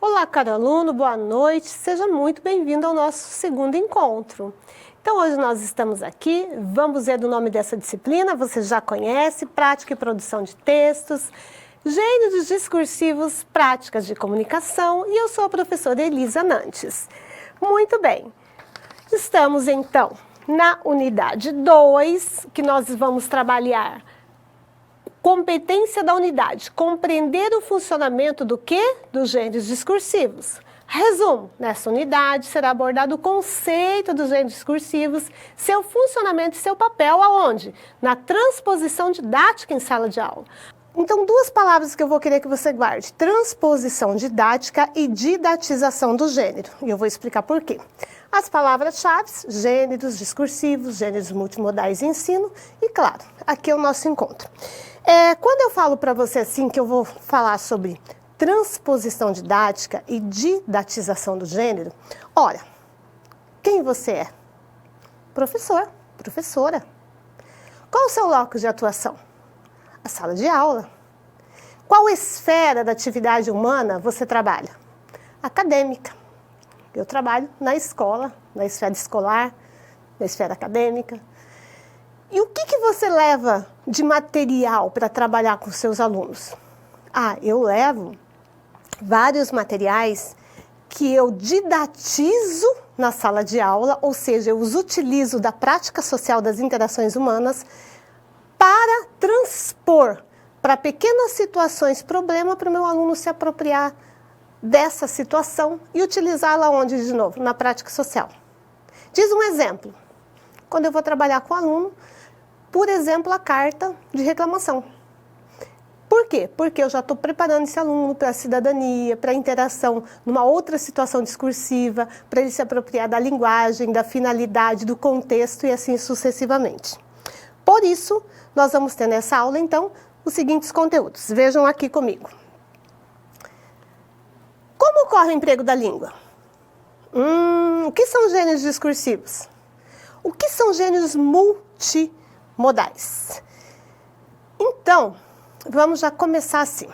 Olá, caro aluno, boa noite, seja muito bem-vindo ao nosso segundo encontro. Então, hoje nós estamos aqui, vamos ver do nome dessa disciplina, você já conhece, Prática e Produção de Textos, Gêneros Discursivos, Práticas de Comunicação, e eu sou a professora Elisa Nantes. Muito bem, estamos então na unidade 2, que nós vamos trabalhar competência da unidade, compreender o funcionamento do quê? Dos gêneros discursivos. Resumo, nessa unidade será abordado o conceito dos gêneros discursivos, seu funcionamento e seu papel aonde? Na transposição didática em sala de aula. Então, duas palavras que eu vou querer que você guarde, transposição didática e didatização do gênero, e eu vou explicar por quê. As palavras-chave, gêneros discursivos, gêneros multimodais e ensino, e claro, aqui é o nosso encontro. Quando eu falo para você assim que eu vou falar sobre transposição didática e didatização do gênero, olha, quem você é? Professor, professora. Qual o seu locus de atuação? A sala de aula. Qual esfera da atividade humana você trabalha? Acadêmica. Eu trabalho na escola, na esfera escolar, na esfera acadêmica. E o que você leva de material para trabalhar com seus alunos? Eu levo vários materiais que eu didatizo na sala de aula, ou seja, eu os utilizo da prática social das interações humanas para transpor para pequenas situações problema para o meu aluno se apropriar dessa situação e utilizá-la onde, de novo? Na prática social. Diz um exemplo. Quando eu vou trabalhar com o aluno, por exemplo, a carta de reclamação. Por quê? Porque eu já estou preparando esse aluno para a cidadania, para a interação numa outra situação discursiva, para ele se apropriar da linguagem, da finalidade, do contexto e assim sucessivamente. Por isso, nós vamos ter nessa aula, então, os seguintes conteúdos. Vejam aqui comigo. Como ocorre o emprego da língua? O que são gêneros discursivos? O que são gêneros multimodais? Então, vamos já começar assim.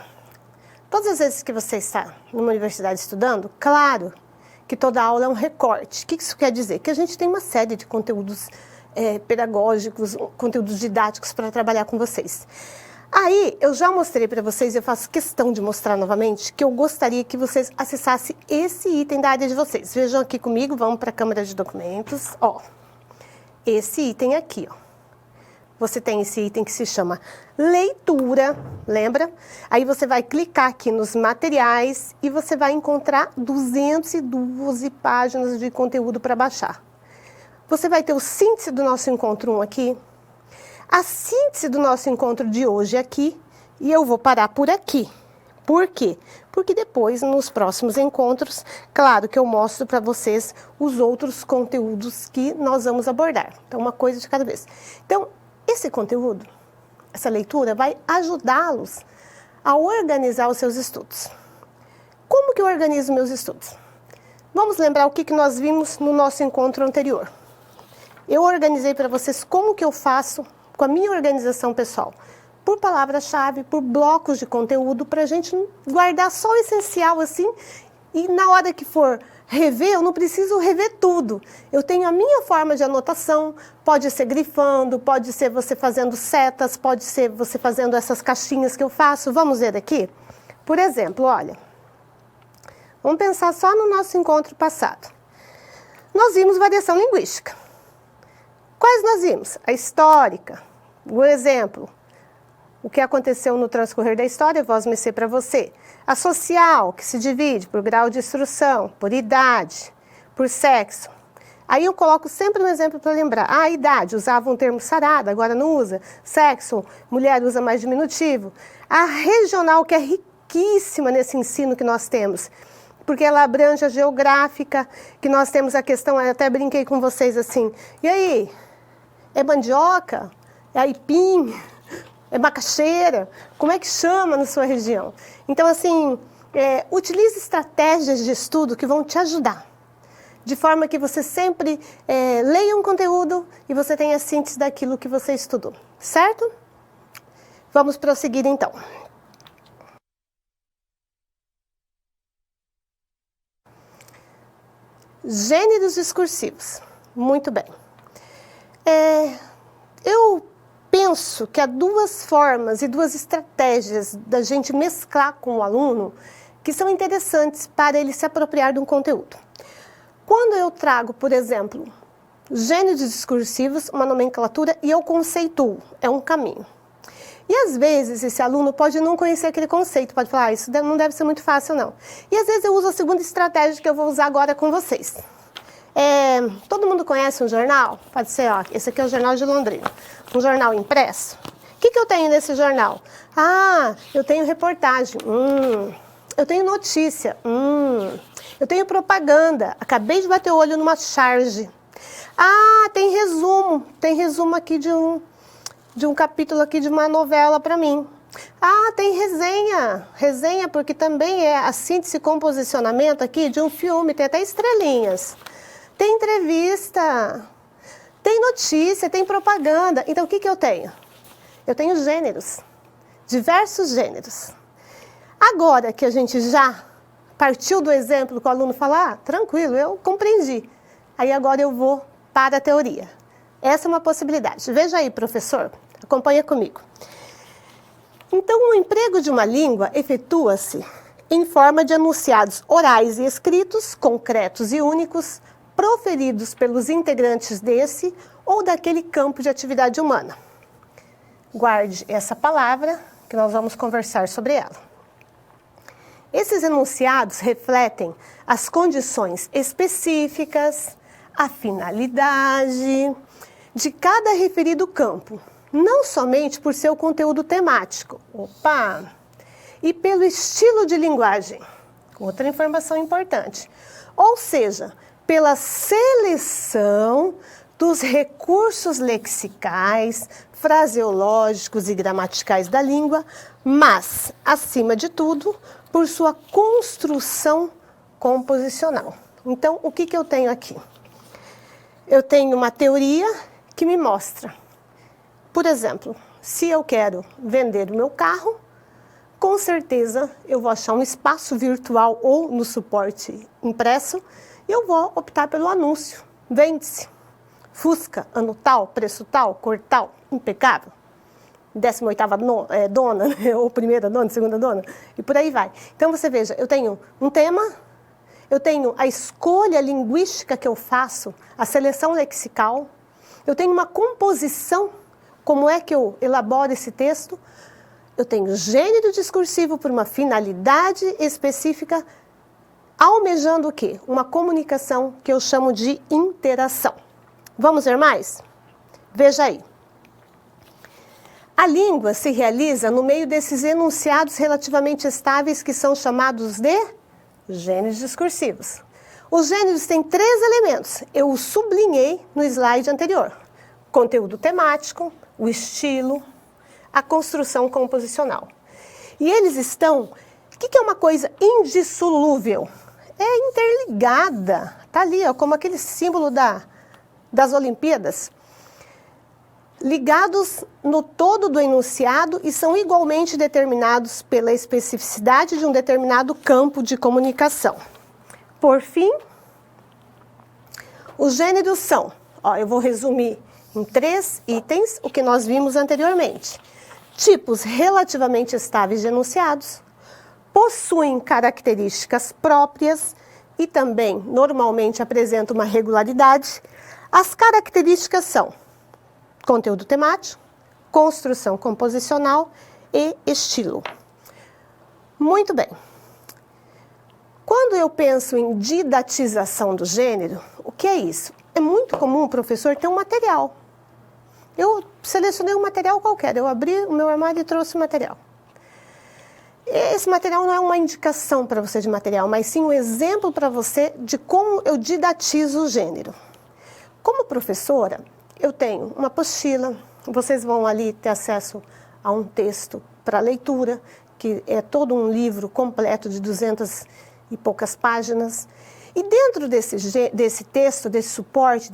Todas as vezes que você está numa universidade estudando, claro que toda aula é um recorte. O que isso quer dizer? Que a gente tem uma série de conteúdos pedagógicos, conteúdos didáticos para trabalhar com vocês. Aí, eu já mostrei para vocês, eu faço questão de mostrar novamente, que eu gostaria que vocês acessassem esse item da área de vocês. Vejam aqui comigo, vamos para a câmera de documentos. Esse item aqui, Você tem esse item que se chama leitura, lembra? Aí você vai clicar aqui nos materiais e você vai encontrar 212 páginas de conteúdo para baixar. Você vai ter o síntese do nosso encontro 1 aqui, a síntese do nosso encontro de hoje aqui, e eu vou parar por aqui. Por quê? Porque depois, nos próximos encontros, claro que eu mostro para vocês os outros conteúdos que nós vamos abordar. Então, uma coisa de cada vez. Então, esse conteúdo, essa leitura, vai ajudá-los a organizar os seus estudos. Como que eu organizo meus estudos? Vamos lembrar o que nós vimos no nosso encontro anterior. Eu organizei para vocês como que eu faço com a minha organização pessoal, por palavra-chave, por blocos de conteúdo, para a gente guardar só o essencial assim, e na hora que for rever, eu não preciso rever tudo. Eu tenho a minha forma de anotação, pode ser grifando, pode ser você fazendo setas, pode ser você fazendo essas caixinhas que eu faço. Vamos ver aqui? Por exemplo, olha, vamos pensar só no nosso encontro passado. Nós vimos variação linguística. Quais nós vimos? A histórica, o exemplo, o que aconteceu no transcorrer da história, eu vou esmecer para você. A social, que se divide por grau de instrução, por idade, por sexo. Aí eu coloco sempre um exemplo para lembrar. A idade, usava um termo sarada, agora não usa. Sexo, mulher usa mais diminutivo. A regional, que é riquíssima nesse ensino que nós temos, porque ela abrange a geográfica, que nós temos a questão, eu até brinquei com vocês assim, e aí, é mandioca? É aipim? É macaxeira? Como é que chama na sua região? Então, assim, utilize estratégias de estudo que vão te ajudar, de forma que você sempre leia um conteúdo e você tenha síntese daquilo que você estudou, certo? Vamos prosseguir então. Gêneros discursivos. Muito bem. Eu penso que há duas formas e duas estratégias da gente mesclar com o aluno que são interessantes para ele se apropriar de um conteúdo. Quando eu trago, por exemplo, gêneros discursivos, uma nomenclatura, e eu conceituo, é um caminho. E às vezes esse aluno pode não conhecer aquele conceito, pode falar, isso não deve ser muito fácil não. E às vezes eu uso a segunda estratégia que eu vou usar agora com vocês. Todo mundo conhece um jornal? Pode ser, ó, esse aqui é o Jornal de Londrina. Um jornal impresso. O que eu tenho nesse jornal? Eu tenho reportagem. Eu tenho notícia. Eu tenho propaganda. Acabei de bater o olho numa charge. Tem resumo. Tem resumo aqui de um capítulo aqui de uma novela para mim. Tem resenha. Resenha porque também é a síntese e composicionamento aqui de um filme. Tem até estrelinhas. Tem entrevista, tem notícia, tem propaganda. Então, o que eu tenho? Eu tenho gêneros, diversos gêneros. Agora que a gente já partiu do exemplo que o aluno fala, tranquilo, eu compreendi. Aí agora eu vou para a teoria. Essa é uma possibilidade. Veja aí, professor, acompanha comigo. Então, o emprego de uma língua efetua-se em forma de enunciados orais e escritos, concretos e únicos, proferidos pelos integrantes desse ou daquele campo de atividade humana. Guarde essa palavra, que nós vamos conversar sobre ela. Esses enunciados refletem as condições específicas, a finalidade de cada referido campo, não somente por seu conteúdo temático, e pelo estilo de linguagem. Outra informação importante. Ou seja, pela seleção dos recursos lexicais, fraseológicos e gramaticais da língua, mas, acima de tudo, por sua construção composicional. Então, o que eu tenho aqui? Eu tenho uma teoria que me mostra, por exemplo, se eu quero vender o meu carro, com certeza eu vou achar um espaço virtual ou no suporte impresso, e eu vou optar pelo anúncio. Vende-se. Fusca, ano tal, preço tal, cor tal, impecável. 18ª dona, ou primeira dona, segunda dona, e por aí vai. Então você veja, eu tenho um tema, eu tenho a escolha linguística que eu faço, a seleção lexical, eu tenho uma composição, como é que eu elaboro esse texto, eu tenho gênero discursivo por uma finalidade específica, almejando o quê? Uma comunicação que eu chamo de interação. Vamos ver mais? Veja aí. A língua se realiza no meio desses enunciados relativamente estáveis que são chamados de gêneros discursivos. Os gêneros têm 3 elementos. Eu os sublinhei no slide anterior. Conteúdo temático, o estilo, a construção composicional. E eles estão... O que é uma coisa indissolúvel? É interligada. Está ali, ó, como aquele símbolo das Olimpíadas. Ligados no todo do enunciado e são igualmente determinados pela especificidade de um determinado campo de comunicação. Por fim, os gêneros são, eu vou resumir em 3 itens o que nós vimos anteriormente. Tipos relativamente estáveis de enunciados, possuem características próprias e também normalmente apresentam uma regularidade. As características são conteúdo temático, construção composicional e estilo. Muito bem. Quando eu penso em didatização do gênero, o que é isso? É muito comum o professor ter um material. Eu selecionei um material qualquer, eu abri o meu armário e trouxe o material. Esse material não é uma indicação para você de material, mas sim um exemplo para você de como eu didatizo o gênero. Como professora, eu tenho uma apostila, vocês vão ali ter acesso a um texto para leitura, que é todo um livro completo de 200 e poucas páginas. E dentro desse texto, desse suporte,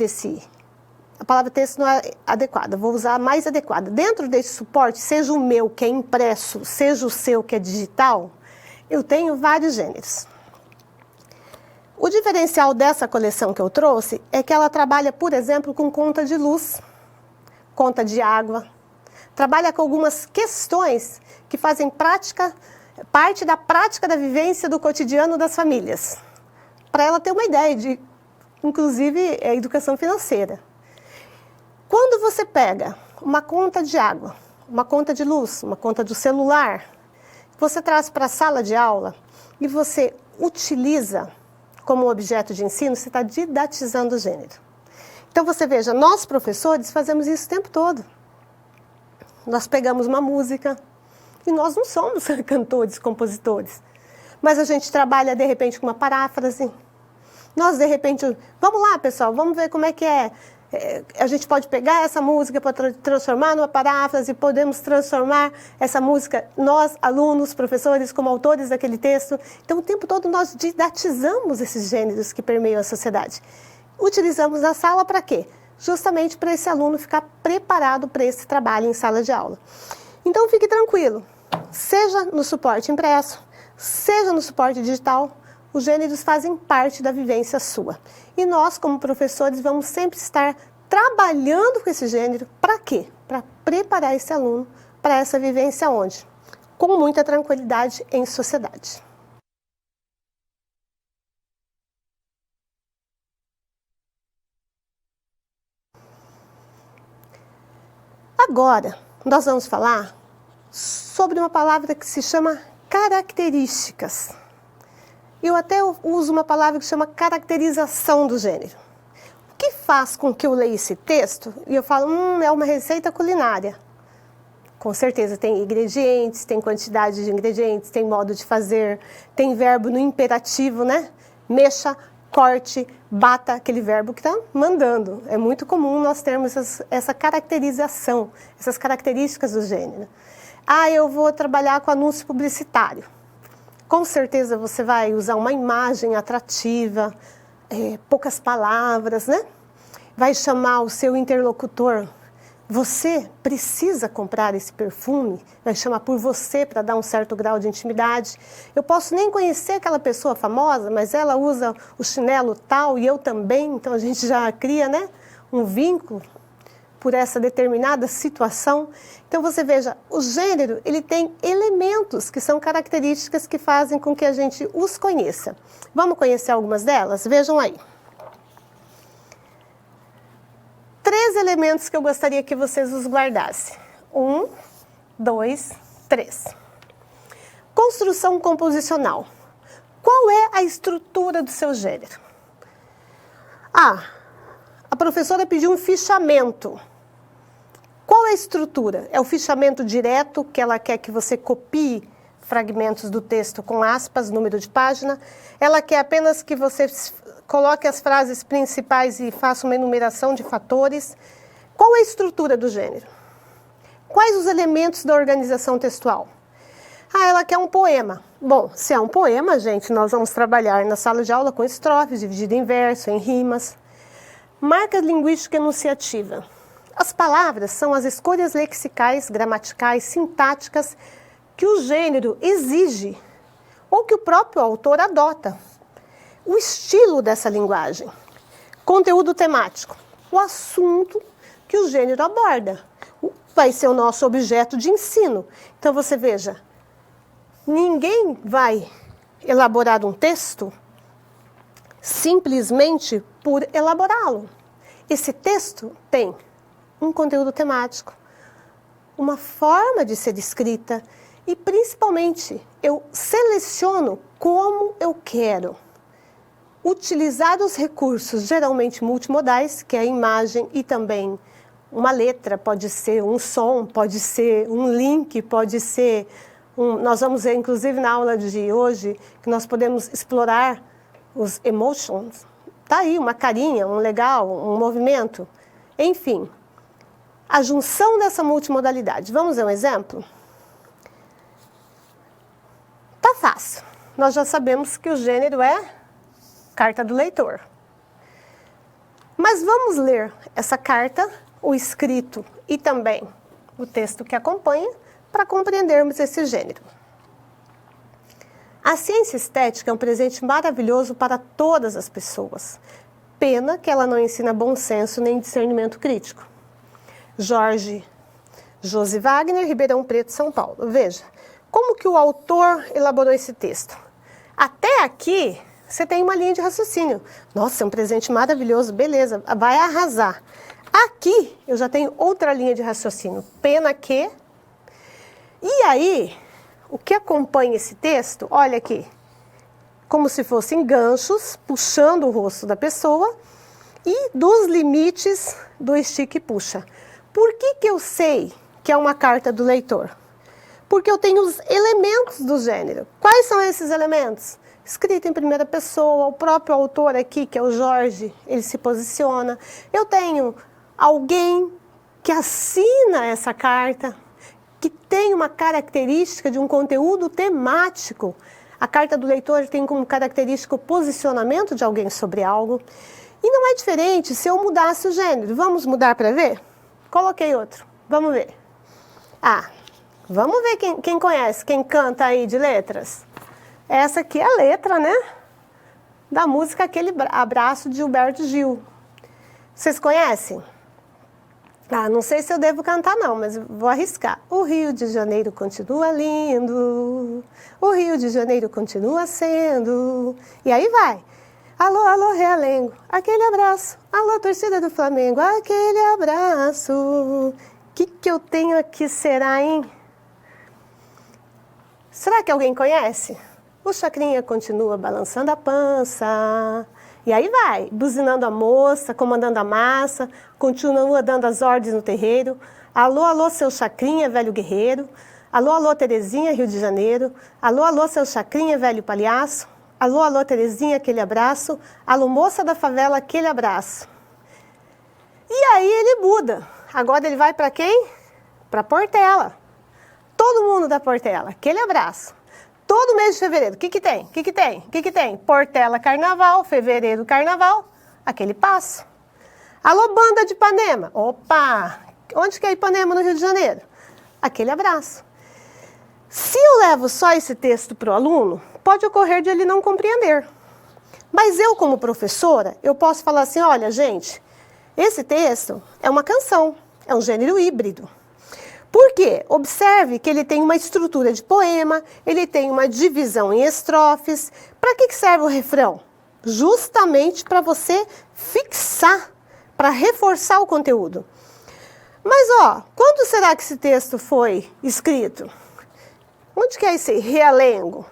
a palavra texto não é adequada, vou usar a mais adequada. Dentro desse suporte, seja o meu, que é impresso, seja o seu, que é digital, eu tenho vários gêneros. O diferencial dessa coleção que eu trouxe é que ela trabalha, por exemplo, com conta de luz, conta de água, trabalha com algumas questões que fazem parte da prática da vivência do cotidiano das famílias, para ela ter uma ideia de, inclusive, a educação financeira. Quando você pega uma conta de água, uma conta de luz, uma conta do celular, você traz para a sala de aula e você utiliza como objeto de ensino, você está didatizando o gênero. Então você veja, nós professores fazemos isso o tempo todo. Nós pegamos uma música, e nós não somos cantores, compositores, mas a gente trabalha de repente com uma paráfrase. Nós de repente, vamos lá pessoal, vamos ver como é que é. A gente pode pegar essa música para transformar numa paráfrase, podemos transformar essa música, nós, alunos, professores, como autores daquele texto. Então, o tempo todo nós didatizamos esses gêneros que permeiam a sociedade. Utilizamos na sala para quê? Justamente para esse aluno ficar preparado para esse trabalho em sala de aula. Então, fique tranquilo, seja no suporte impresso, seja no suporte digital, os gêneros fazem parte da vivência sua. E nós, como professores, vamos sempre estar trabalhando com esse gênero. Para quê? Para preparar esse aluno para essa vivência onde? Com muita tranquilidade em sociedade. Agora, nós vamos falar sobre uma palavra que se chama características. Eu até uso uma palavra que chama caracterização do gênero. O que faz com que eu leia esse texto e eu falo, é uma receita culinária. Com certeza tem ingredientes, tem quantidade de ingredientes, tem modo de fazer, tem verbo no imperativo, né? Mexa, corte, bata, aquele verbo que está mandando. É muito comum nós termos essa caracterização, essas características do gênero. Eu vou trabalhar com anúncio publicitário. Com certeza você vai usar uma imagem atrativa, poucas palavras, né? Vai chamar o seu interlocutor. Você precisa comprar esse perfume, vai chamar por você para dar um certo grau de intimidade. Eu posso nem conhecer aquela pessoa famosa, mas ela usa o chinelo tal e eu também, então a gente já cria, né, um vínculo por essa determinada situação. Então você veja, o gênero ele tem elementos que são características que fazem com que a gente os conheça. Vamos conhecer algumas delas? Vejam aí. 3 elementos que eu gostaria que vocês os guardassem. 1, 2, 3. Construção composicional. Qual é a estrutura do seu gênero? A professora pediu um fichamento. Qual é a estrutura? É o fichamento direto, que ela quer que você copie fragmentos do texto com aspas, número de página. Ela quer apenas que você coloque as frases principais e faça uma enumeração de fatores. Qual é a estrutura do gênero? Quais os elementos da organização textual? Ela quer um poema. Bom, se é um poema, gente, nós vamos trabalhar na sala de aula com estrofes, dividido em verso, em rimas. Marca linguística enunciativa. As palavras são as escolhas lexicais, gramaticais, sintáticas que o gênero exige ou que o próprio autor adota. O estilo dessa linguagem. Conteúdo temático. O assunto que o gênero aborda. Vai ser o nosso objeto de ensino. Então você veja, ninguém vai elaborar um texto simplesmente por elaborá-lo. Esse texto tem um conteúdo temático, uma forma de ser escrita e, principalmente, eu seleciono como eu quero utilizar os recursos, geralmente multimodais, que é a imagem e também uma letra, pode ser um som, pode ser um link, pode ser nós vamos ver, inclusive, na aula de hoje, que nós podemos explorar os emotions. Tá aí uma carinha, um legal, um movimento. Enfim, a junção dessa multimodalidade. Vamos ver um exemplo? Tá fácil. Nós já sabemos que o gênero é carta do leitor. Mas vamos ler essa carta, o escrito e também o texto que acompanha, para compreendermos esse gênero. A ciência estética é um presente maravilhoso para todas as pessoas. Pena que ela não ensina bom senso nem discernimento crítico. Jorge Josi Wagner, Ribeirão Preto, São Paulo. Veja, como que o autor elaborou esse texto? Até aqui, você tem uma linha de raciocínio. Nossa, é um presente maravilhoso, beleza, vai arrasar. Aqui, eu já tenho outra linha de raciocínio. Pena que... E aí, o que acompanha esse texto, olha aqui, como se fossem ganchos, puxando o rosto da pessoa e dos limites do estica e puxa. Por que que eu sei que é uma carta do leitor? Porque eu tenho os elementos do gênero. Quais são esses elementos? Escrito em primeira pessoa, o próprio autor aqui, que é o Jorge, ele se posiciona. Eu tenho alguém que assina essa carta, que tem uma característica de um conteúdo temático. A carta do leitor tem como característica o posicionamento de alguém sobre algo. E não é diferente se eu mudasse o gênero. Vamos mudar para ver? Coloquei outro. Vamos ver. Ah, vamos ver quem conhece, quem canta aí de letras. Essa aqui é a letra, né? Da música Aquele Abraço, de Gilberto Gil. Vocês conhecem? Ah, não sei se eu devo cantar não, mas vou arriscar. O Rio de Janeiro continua lindo, o Rio de Janeiro continua sendo... E aí vai. Alô, alô, Realengo, aquele abraço. Alô, torcida do Flamengo, aquele abraço. O que eu tenho aqui será, hein? Será que alguém conhece? O Chacrinha continua balançando a pança. E aí vai, buzinando a moça, comandando a massa, continua dando as ordens no terreiro. Alô, alô, seu Chacrinha, velho guerreiro. Alô, alô, Terezinha, Rio de Janeiro. Alô, alô, seu Chacrinha, velho palhaço. Alô, alô, Terezinha, aquele abraço. Alô, moça da favela, aquele abraço. E aí ele muda. Agora ele vai para quem? Para Portela. Todo mundo da Portela, aquele abraço. Todo mês de fevereiro, o que tem? O que tem? O que tem? Portela, carnaval, fevereiro, carnaval, aquele passo. Alô, banda de Ipanema. Opa! Onde que é Ipanema, no Rio de Janeiro? Aquele abraço. Se eu levo só esse texto para o aluno, pode ocorrer de ele não compreender. Mas eu, como professora, eu posso falar assim, olha, gente, esse texto é uma canção, é um gênero híbrido. Por quê? Observe que ele tem uma estrutura de poema, ele tem uma divisão em estrofes. Para que serve o refrão? Justamente para você fixar, para reforçar o conteúdo. Mas, ó, quando será que esse texto foi escrito? Onde que é esse realengo?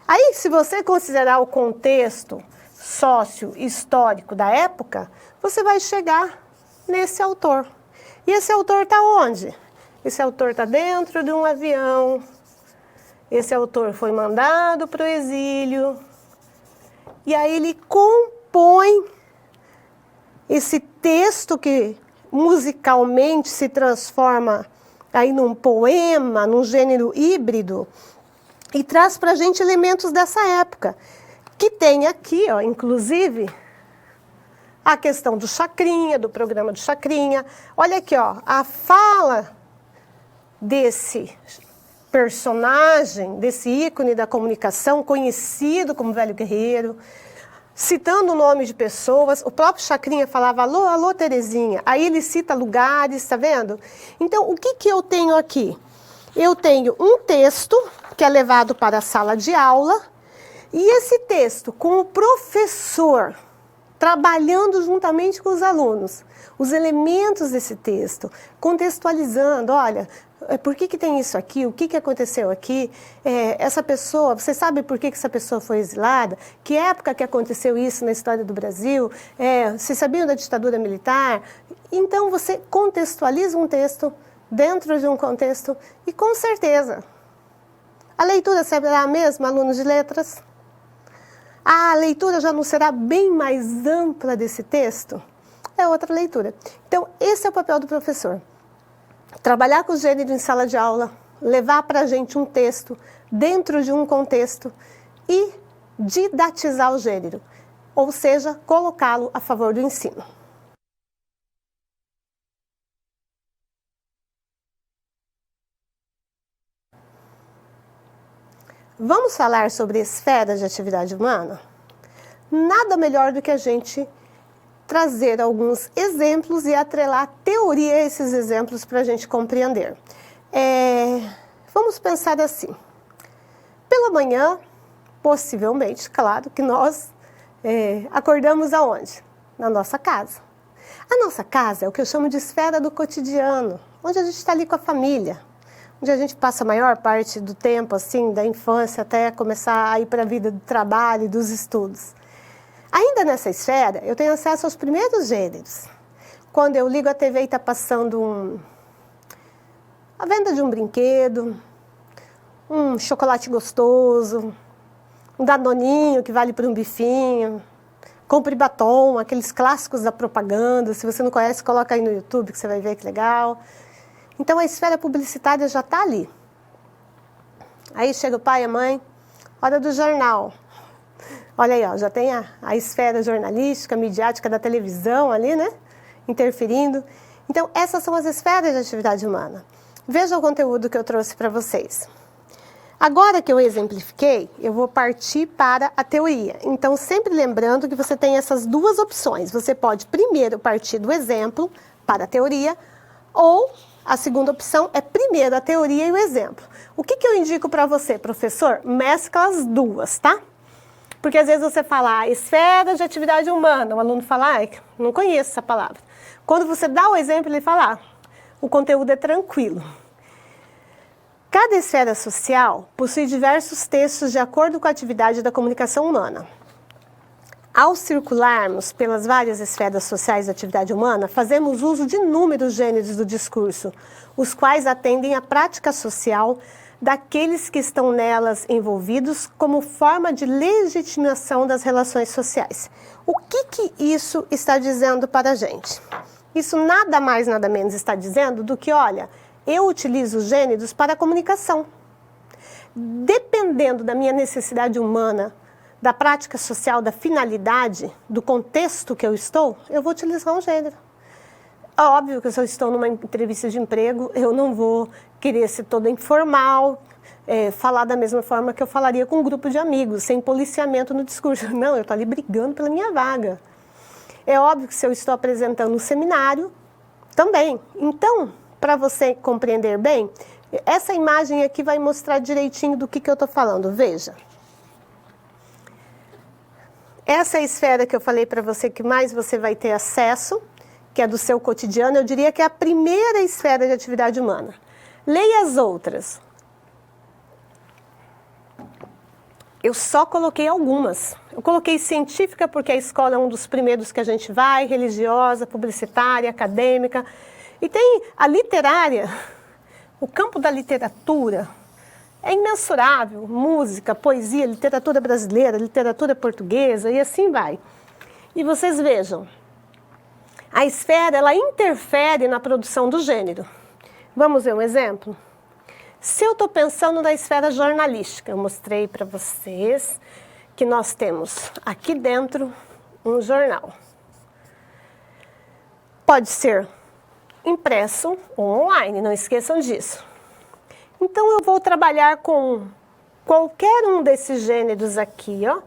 Aí, se você considerar o contexto sócio-histórico da época, você vai chegar nesse autor. E esse autor está onde? Esse autor está dentro de um avião, esse autor foi mandado para o exílio, e aí ele compõe esse texto que musicalmente se transforma aí num poema, num gênero híbrido, e traz para a gente elementos dessa época, que tem aqui, ó, inclusive, a questão do Chacrinha, do programa do Chacrinha. Olha aqui, ó, a fala desse personagem, desse ícone da comunicação, conhecido como Velho Guerreiro, citando o nome de pessoas. O próprio Chacrinha falava, alô, alô, Terezinha. Aí ele cita lugares, tá vendo? Então, o que eu tenho aqui? Eu tenho um texto que é levado para a sala de aula, e esse texto, com o professor trabalhando juntamente com os alunos, os elementos desse texto, contextualizando, olha, por que tem isso aqui, o que aconteceu aqui, essa pessoa, você sabe por que essa pessoa foi exilada, que época que aconteceu isso na história do Brasil, vocês sabiam da ditadura militar? Então você contextualiza um texto dentro de um contexto e com certeza a leitura será a mesma, alunos de letras? A leitura já não será bem mais ampla desse texto? É outra leitura. Então, esse é o papel do professor. Trabalhar com o gênero em sala de aula, levar para a gente um texto dentro de um contexto e didatizar o gênero, ou seja, colocá-lo a favor do ensino. Vamos falar sobre esferas de atividade humana? Nada melhor do que a gente trazer alguns exemplos e atrelar a teoria a esses exemplos para a gente compreender. Vamos pensar assim. Pela manhã, possivelmente, claro, que nós acordamos aonde? Na nossa casa. A nossa casa é o que eu chamo de esfera do cotidiano, onde a gente está ali com a família, onde a gente passa a maior parte do tempo, assim, da infância até começar a ir para a vida do trabalho e dos estudos. Ainda nessa esfera, eu tenho acesso aos primeiros gêneros. Quando eu ligo a TV e está passando a venda de um brinquedo, um chocolate gostoso, um danoninho que vale para um bifinho, compre batom, aqueles clássicos da propaganda. Se você não conhece, coloca aí no YouTube que você vai ver que legal. Então a esfera publicitária já está ali. Aí chega o pai e a mãe, hora do jornal. Olha aí, ó, já tem a esfera jornalística, midiática da televisão ali, né? Interferindo. Então essas são as esferas de atividade humana. Veja o conteúdo que eu trouxe para vocês. Agora que eu exemplifiquei, eu vou partir para a teoria. Então, sempre lembrando que você tem essas duas opções. Você pode primeiro partir do exemplo para a teoria, ou a segunda opção é primeiro a teoria e o exemplo. O que eu indico para você, professor? Mescla as duas, tá? Porque às vezes você fala, esfera de atividade humana, o aluno fala, não conheço essa palavra. Quando você dá o exemplo, ele fala, o conteúdo é tranquilo. Cada esfera social possui diversos textos de acordo com a atividade da comunicação humana. Ao circularmos pelas várias esferas sociais da atividade humana, fazemos uso de inúmeros gêneros do discurso, os quais atendem à prática social daqueles que estão nelas envolvidos como forma de legitimação das relações sociais. O que isso está dizendo para a gente? Isso nada mais, nada menos está dizendo do que, olha, eu utilizo gêneros para a comunicação. Dependendo da minha necessidade humana, da prática social, da finalidade, do contexto que eu estou, eu vou utilizar um gênero. Óbvio que se eu estou numa entrevista de emprego, eu não vou querer ser toda informal, falar da mesma forma que eu falaria com um grupo de amigos, sem policiamento no discurso. Não, eu estou ali brigando pela minha vaga. É óbvio que se eu estou apresentando um seminário, também. Então, para você compreender bem, essa imagem aqui vai mostrar direitinho do que eu estou falando. Veja. Essa é a esfera que eu falei para você que mais você vai ter acesso, que é do seu cotidiano. Eu diria que é a primeira esfera de atividade humana. Leia as outras. Eu só coloquei algumas. Eu coloquei científica porque a escola é um dos primeiros que a gente vai, religiosa, publicitária, acadêmica. E tem a literária, o campo da literatura, é imensurável, música, poesia, literatura brasileira, literatura portuguesa e assim vai. E vocês vejam, a esfera, ela interfere na produção do gênero. Vamos ver um exemplo? Se eu estou pensando na esfera jornalística, eu mostrei para vocês que nós temos aqui dentro um jornal. Pode ser impresso ou online, não esqueçam disso. Então eu vou trabalhar com qualquer um desses gêneros aqui, ó.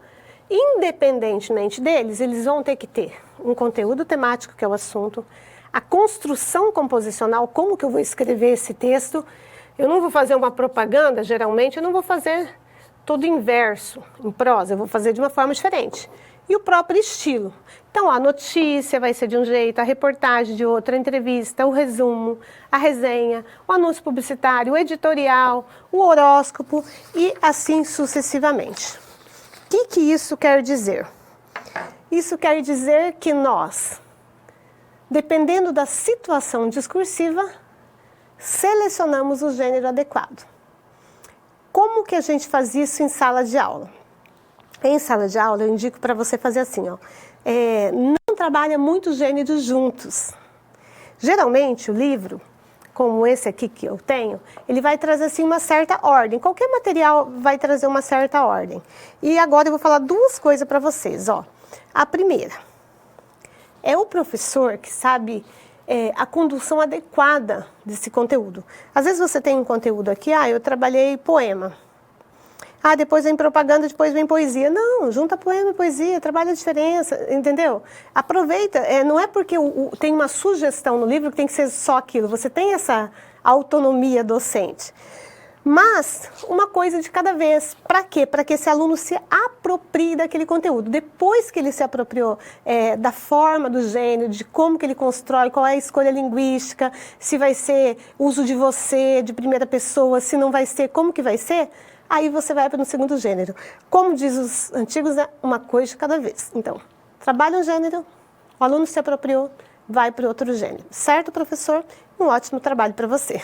Independentemente deles, eles vão ter que ter um conteúdo temático, que é o assunto, a construção composicional, como que eu vou escrever esse texto. Eu não vou fazer uma propaganda, geralmente, eu não vou fazer todo em verso, em prosa, eu vou fazer de uma forma diferente. E o próprio estilo. Então, a notícia vai ser de um jeito, a reportagem de outra, a entrevista, o resumo, a resenha, o anúncio publicitário, o editorial, o horóscopo e assim sucessivamente. O que isso quer dizer? Isso quer dizer que nós, dependendo da situação discursiva, selecionamos o gênero adequado. Como que a gente faz isso em sala de aula? Em sala de aula, eu indico para você fazer assim, ó. Não trabalha muitos gêneros juntos. Geralmente, o livro, como esse aqui que eu tenho, ele vai trazer assim uma certa ordem. Qualquer material vai trazer uma certa ordem. E agora eu vou falar duas coisas para vocês, ó. A primeira, é o professor que sabe a condução adequada desse conteúdo. Às vezes você tem um conteúdo aqui, eu trabalhei poema. Ah, depois vem propaganda, depois vem poesia. Não, junta poema e poesia, trabalha a diferença, entendeu? Aproveita, não é porque tem uma sugestão no livro que tem que ser só aquilo, você tem essa autonomia docente. Mas, uma coisa de cada vez. Para quê? Para que esse aluno se aproprie daquele conteúdo. Depois que ele se apropriou da forma do gênero, de como que ele constrói, qual é a escolha linguística, se vai ser uso de você, de primeira pessoa, se não vai ser, como que vai ser, aí você vai para o segundo gênero. Como diz os antigos, uma coisa de cada vez. Então, trabalha um gênero, o aluno se apropriou, vai para o outro gênero. Certo, professor? Um ótimo trabalho para você.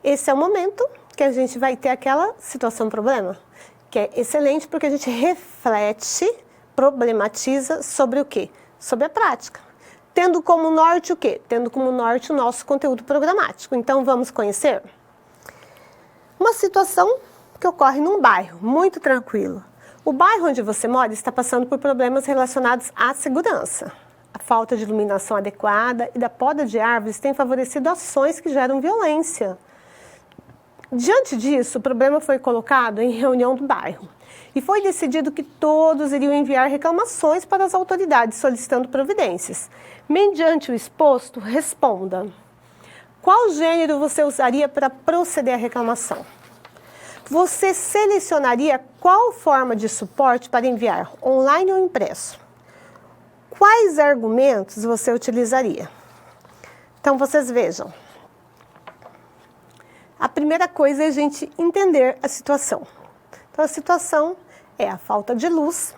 Esse é o momento que a gente vai ter aquela situação-problema, que é excelente porque a gente reflete, problematiza sobre o quê? Sobre a prática. Tendo como norte o quê? Tendo como norte o nosso conteúdo programático. Então, vamos conhecer? Uma situação que ocorre num bairro muito tranquilo. O bairro onde você mora está passando por problemas relacionados à segurança. A falta de iluminação adequada e da poda de árvores tem favorecido ações que geram violência. Diante disso, o problema foi colocado em reunião do bairro e foi decidido que todos iriam enviar reclamações para as autoridades solicitando providências. Mediante o exposto, responda: qual gênero você usaria para proceder à reclamação? Você selecionaria qual forma de suporte para enviar, online ou impresso? Quais argumentos você utilizaria? Então, vocês vejam. A primeira coisa é a gente entender a situação. Então, a situação é a falta de luz,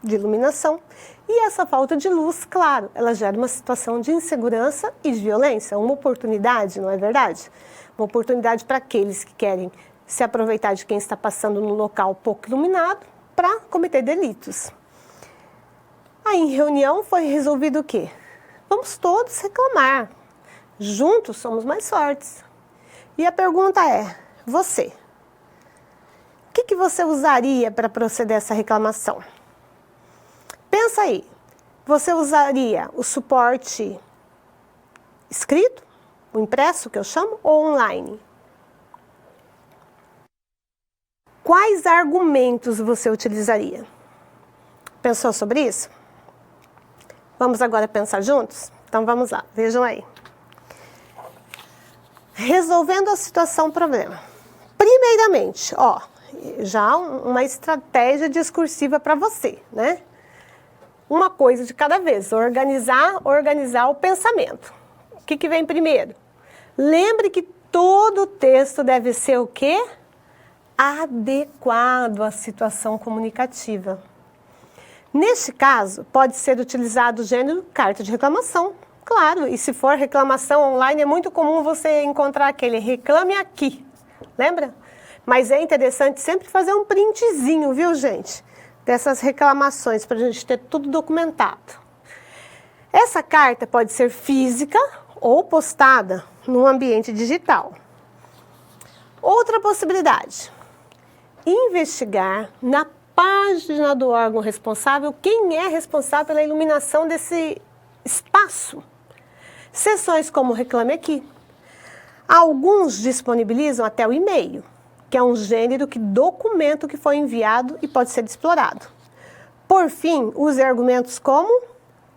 de iluminação, e essa falta de luz, claro, ela gera uma situação de insegurança e de violência, uma oportunidade, não é verdade? Uma oportunidade para aqueles que querem se aproveitar de quem está passando no local pouco iluminado para cometer delitos. Aí, em reunião, foi resolvido o quê? Vamos todos reclamar. Juntos somos mais fortes. E a pergunta é, você, o que você usaria para proceder a essa reclamação? Pensa aí, você usaria o suporte escrito, o impresso que eu chamo, ou online? Quais argumentos você utilizaria? Pensou sobre isso? Vamos agora pensar juntos? Então vamos lá, vejam aí. Resolvendo a situação problema. Primeiramente, já uma estratégia discursiva para você, né? Uma coisa de cada vez, organizar o pensamento. O que vem primeiro? Lembre que todo texto deve ser o quê? Adequado à situação comunicativa. Neste caso, pode ser utilizado o gênero carta de reclamação. Claro, e se for reclamação online, é muito comum você encontrar aquele reclame aqui, lembra? Mas é interessante sempre fazer um printzinho, viu, gente? Dessas reclamações, para a gente ter tudo documentado. Essa carta pode ser física ou postada no ambiente digital. Outra possibilidade, investigar na página do órgão responsável quem é responsável pela iluminação desse espaço. Seções como Reclame Aqui. Alguns disponibilizam até o e-mail, que é um gênero que documenta o que foi enviado e pode ser explorado. Por fim, use argumentos como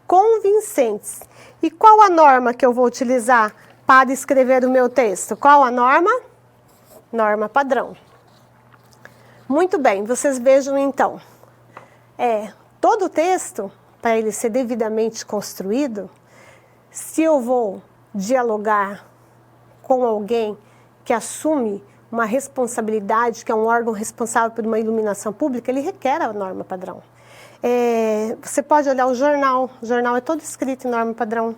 convincentes. E qual a norma que eu vou utilizar para escrever o meu texto? Qual a norma? Norma padrão. Muito bem, vocês vejam então. Todo o texto, para ele ser devidamente construído, se eu vou dialogar com alguém que assume uma responsabilidade, que é um órgão responsável por uma iluminação pública, ele requer a norma padrão. Você pode olhar o jornal é todo escrito em norma padrão.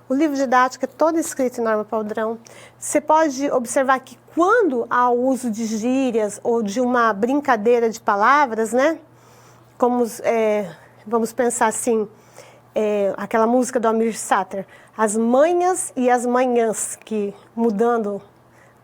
O livro didático é todo escrito em norma padrão. Você pode observar que quando há o uso de gírias ou de uma brincadeira de palavras, né? Como, vamos pensar assim, aquela música do Almir Sater, as manhas e as manhãs, que mudando,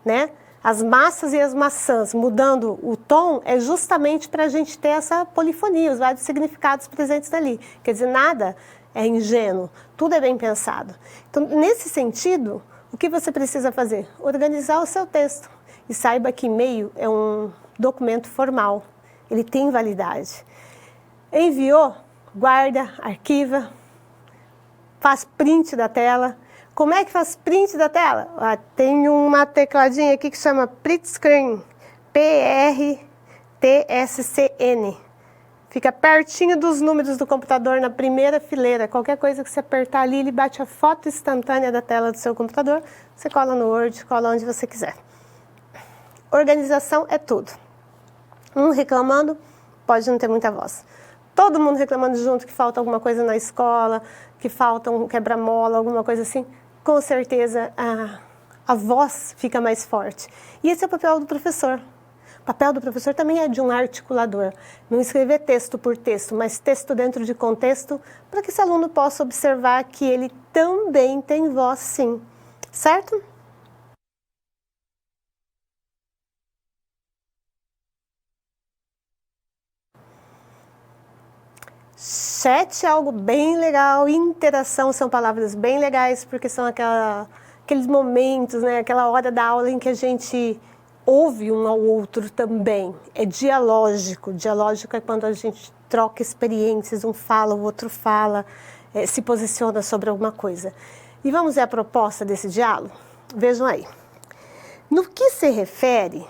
né? As massas e as maçãs, mudando o tom, é justamente para a gente ter essa polifonia, os vários significados presentes ali. Quer dizer, nada é ingênuo, tudo é bem pensado. Então, nesse sentido, o que você precisa fazer? Organizar o seu texto. E saiba que e-mail é um documento formal, ele tem validade. Enviou, guarda, arquiva, faz print da tela. Como é que faz print da tela? Tem uma tecladinha aqui que chama Print Screen, PRTSCN. Fica pertinho dos números do computador, na primeira fileira. Qualquer coisa que você apertar ali, ele bate a foto instantânea da tela do seu computador. Você cola no Word, cola onde você quiser. Organização é tudo. Um reclamando, pode não ter muita voz. Todo mundo reclamando junto que falta alguma coisa na escola, que falta um quebra-mola, alguma coisa assim, com certeza a voz fica mais forte. E esse é o papel do professor. O papel do professor também é de um articulador. Não escrever texto por texto, mas texto dentro de contexto, para que esse aluno possa observar que ele também tem voz, sim. Certo? Chat é algo bem legal, interação são palavras bem legais, porque são aqueles momentos, né, aquela hora da aula em que a gente ouve um ao outro também. É dialógico. Dialógico é quando a gente troca experiências, um fala, o outro fala, se posiciona sobre alguma coisa. E vamos ver a proposta desse diálogo? Vejam aí. No que se refere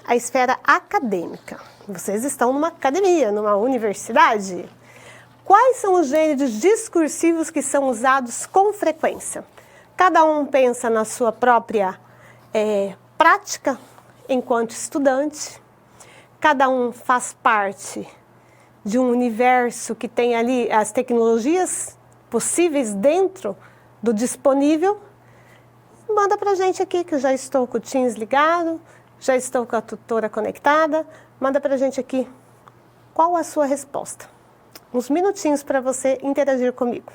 à esfera acadêmica, vocês estão numa academia, numa universidade. Quais são os gêneros discursivos que são usados com frequência? Cada um pensa na sua própria prática enquanto estudante, cada um faz parte de um universo que tem ali as tecnologias possíveis dentro do disponível. Manda pra gente aqui, que eu já estou com o Teams ligado, já estou com a tutora conectada. Manda pra gente aqui qual a sua resposta. Uns minutinhos para você interagir comigo.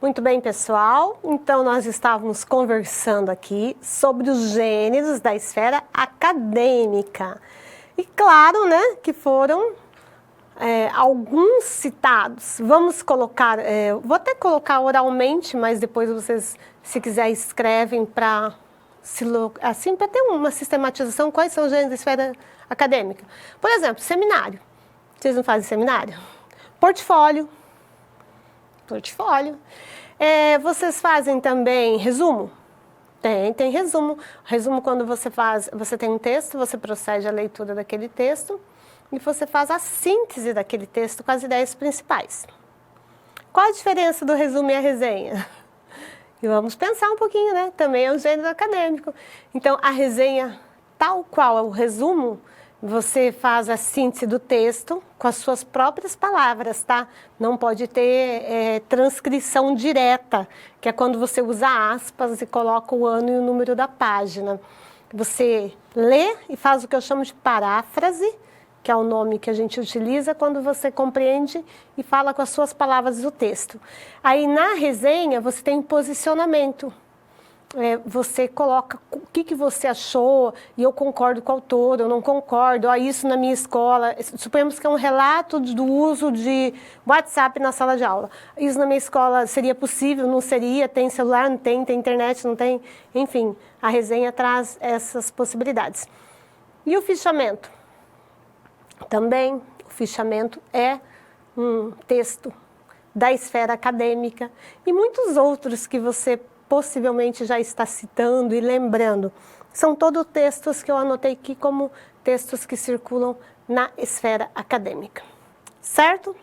Muito bem, pessoal. Então, nós estávamos conversando aqui sobre os gêneros da esfera acadêmica. E claro, né, que foram alguns citados. Vamos colocar, vou até colocar oralmente, mas depois vocês, se quiser, escrevem para assim, para ter uma sistematização, quais são os gêneros da esfera acadêmica. Por exemplo, seminário. Vocês não fazem seminário? Portfólio. Vocês fazem também resumo? Tem resumo. Resumo quando você tem um texto, você procede à leitura daquele texto e você faz a síntese daquele texto com as ideias principais. Qual a diferença do resumo e a resenha? E vamos pensar um pouquinho, né? Também é um gênero acadêmico. Então, a resenha, tal qual é o resumo, você faz a síntese do texto com as suas próprias palavras, tá? Não pode ter transcrição direta, que é quando você usa aspas e coloca o ano e o número da página. Você lê e faz o que eu chamo de paráfrase, que é o nome que a gente utiliza quando você compreende e fala com as suas palavras do texto. Aí, na resenha, você tem posicionamento. Você coloca o que você achou, e eu concordo com o autor, eu não concordo, isso na minha escola, suponhamos que é um relato do uso de WhatsApp na sala de aula. Isso na minha escola seria possível, não seria, tem celular, não tem, tem internet, não tem, enfim, a resenha traz essas possibilidades. E o fichamento? Também, o fichamento é um texto da esfera acadêmica e muitos outros que você possivelmente já está citando e lembrando. São todos textos que eu anotei aqui como textos que circulam na esfera acadêmica. Certo?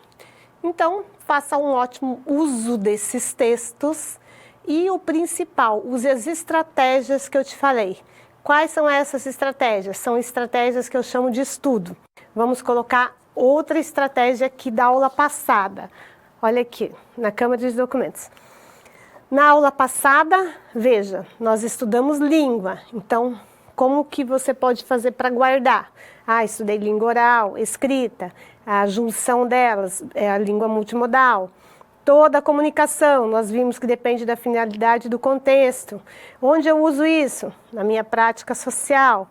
Então, faça um ótimo uso desses textos e o principal, use as estratégias que eu te falei. Quais são essas estratégias? São estratégias que eu chamo de estudo. Vamos colocar outra estratégia aqui da aula passada. Olha aqui, na Câmara de Documentos. Na aula passada, veja, nós estudamos língua. Então, como que você pode fazer para guardar? Estudei língua oral, escrita, a junção delas, a língua multimodal. Toda a comunicação, nós vimos que depende da finalidade do contexto. Onde eu uso isso? Na minha prática social.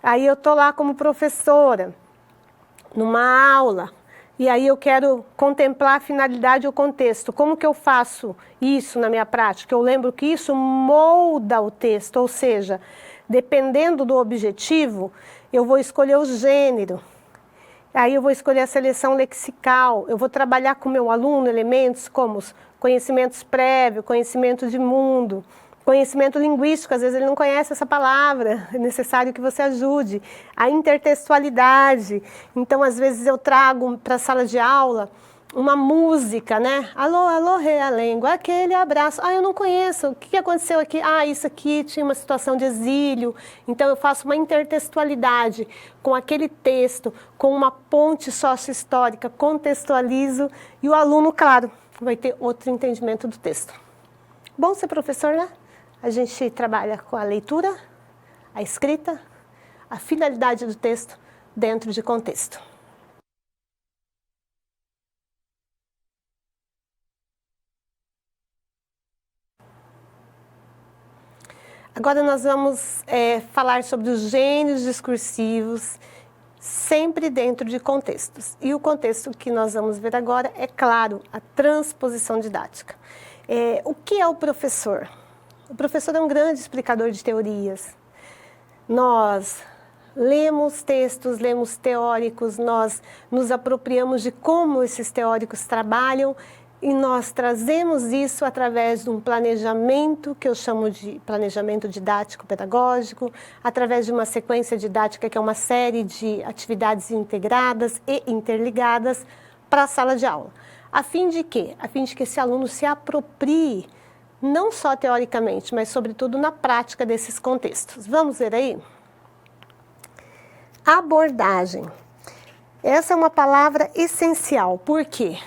Aí eu estou lá como professora, numa aula, e aí eu quero contemplar a finalidade e o contexto. Como que eu faço isso na minha prática? Eu lembro que isso molda o texto, ou seja, dependendo do objetivo, eu vou escolher o gênero. Aí eu vou escolher a seleção lexical, eu vou trabalhar com o meu aluno elementos como os conhecimentos prévios, conhecimento de mundo, conhecimento linguístico, às vezes ele não conhece essa palavra, é necessário que você ajude. A intertextualidade, então às vezes eu trago para a sala de aula uma música, né? Alô, alô, realengo, aquele abraço. Eu não conheço, o que aconteceu aqui? Isso aqui tinha uma situação de exílio. Então eu faço uma intertextualidade com aquele texto, com uma ponte sócio-histórica, contextualizo e o aluno, claro, vai ter outro entendimento do texto. Bom ser professor, né? A gente trabalha com a leitura, a escrita, a finalidade do texto dentro de contexto. Agora nós vamos falar sobre os gêneros discursivos, sempre dentro de contextos. E o contexto que nós vamos ver agora é, claro, a transposição didática. O que é o professor? O professor é um grande explicador de teorias. Nós lemos textos, lemos teóricos, nós nos apropriamos de como esses teóricos trabalham e nós trazemos isso através de um planejamento, que eu chamo de planejamento didático-pedagógico, através de uma sequência didática, que é uma série de atividades integradas e interligadas para a sala de aula. A fim de quê? A fim de que esse aluno se aproprie, não só teoricamente, mas sobretudo na prática desses contextos. Vamos ver aí? Abordagem. Essa é uma palavra essencial. Por quê?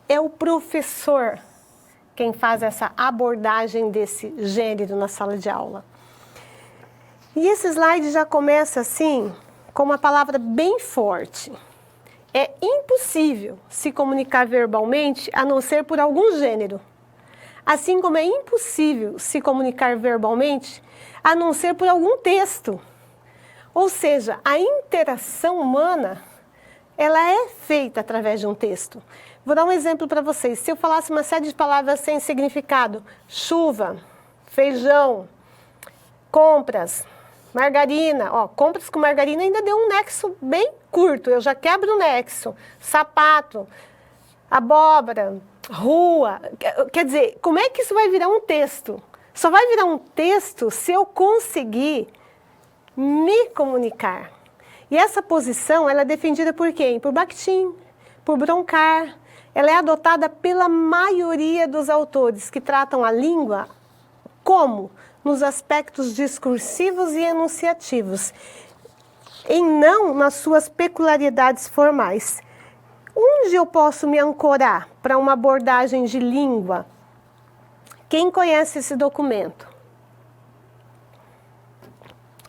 É o professor quem faz essa abordagem desse gênero na sala de aula. E esse slide já começa assim, com uma palavra bem forte. É impossível se comunicar verbalmente a não ser por algum gênero. Assim como é impossível se comunicar verbalmente, a não ser por algum texto. Ou seja, a interação humana, ela é feita através de um texto. Vou dar um exemplo para vocês. Se eu falasse uma série de palavras sem significado, chuva, feijão, compras, margarina, ó, compras com margarina ainda deu um nexo bem curto, eu já quebro o nexo. Sapato, abóbora, rua, quer dizer, como é que isso vai virar um texto? Só vai virar um texto se eu conseguir me comunicar. E essa posição, ela é defendida por quem? Por Bakhtin, por Broncar. Ela é adotada pela maioria dos autores que tratam a língua como? Nos aspectos discursivos e enunciativos, e não nas suas peculiaridades formais. Onde eu posso me ancorar para uma abordagem de língua? Quem conhece esse documento?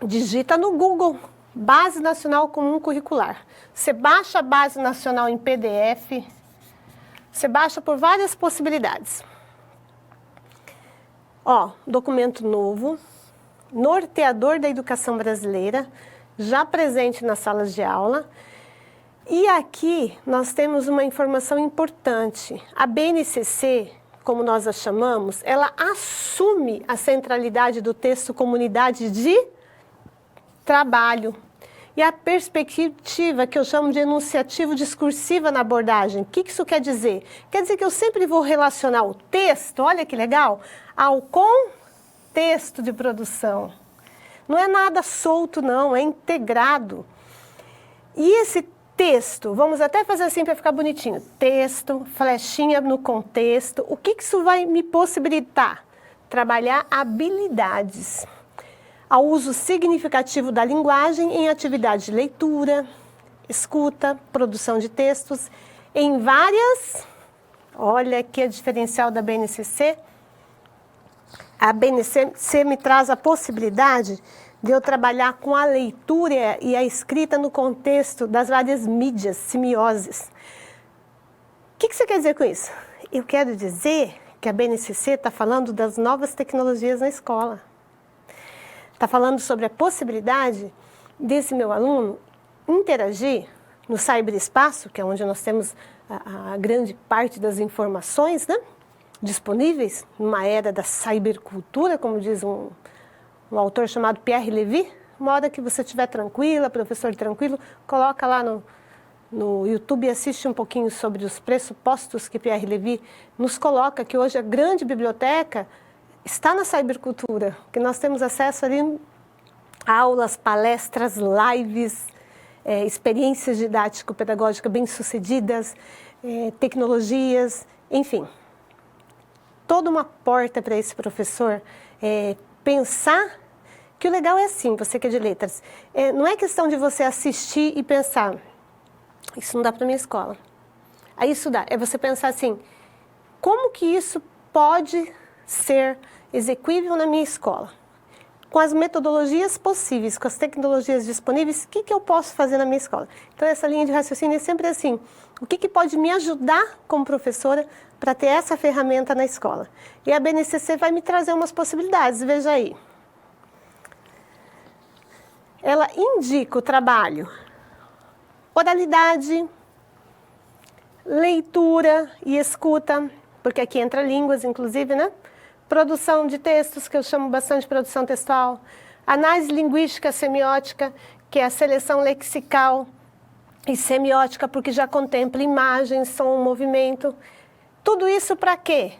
Digita no Google, Base Nacional Comum Curricular. Você baixa a Base Nacional em PDF, você baixa por várias possibilidades. Ó, documento novo, norteador da educação brasileira, já presente nas salas de aula. E aqui nós temos uma informação importante. A BNCC, como nós a chamamos, ela assume a centralidade do texto como unidade de trabalho. E a perspectiva que eu chamo de enunciativo discursiva na abordagem. O que isso quer dizer? Quer dizer que eu sempre vou relacionar o texto, olha que legal, ao contexto de produção. Não é nada solto, não, é integrado. E esse texto, vamos até fazer assim para ficar bonitinho. Texto, flechinha no contexto. O que isso vai me possibilitar? Trabalhar habilidades. Ao uso significativo da linguagem em atividade de leitura, escuta, produção de textos, em várias... Olha aqui a diferencial da BNCC. A BNCC me traz a possibilidade de eu trabalhar com a leitura e a escrita no contexto das várias mídias, simioses. O que você quer dizer com isso? Eu quero dizer que a BNCC está falando das novas tecnologias na escola. Está falando sobre a possibilidade desse meu aluno interagir no ciberespaço, que é onde nós temos a grande parte das informações, né, disponíveis, numa era da cybercultura, como diz um autor chamado Pierre Levy. Uma hora que você estiver tranquila, professor tranquilo, coloca lá no YouTube e assiste um pouquinho sobre os pressupostos que Pierre Levy nos coloca, que hoje a grande biblioteca está na cybercultura, que nós temos acesso ali a aulas, palestras, lives, experiências didático-pedagógicas bem-sucedidas, tecnologias, enfim. Toda uma porta para esse professor pensar que o legal é assim, você que é de letras, não é questão de você assistir e pensar, isso não dá para minha escola. Aí isso dá, é você pensar assim, como que isso pode ser execuível na minha escola? Com as metodologias possíveis, com as tecnologias disponíveis, o que eu posso fazer na minha escola? Então, essa linha de raciocínio é sempre assim, o que pode me ajudar como professora para ter essa ferramenta na escola? E a BNCC vai me trazer umas possibilidades, veja aí. Ela indica o trabalho, oralidade, leitura e escuta, porque aqui entra línguas, inclusive, né? Produção de textos, que eu chamo bastante de produção textual, análise linguística semiótica, que é a seleção lexical, e semiótica, porque já contempla imagens, som, movimento. Tudo isso para quê?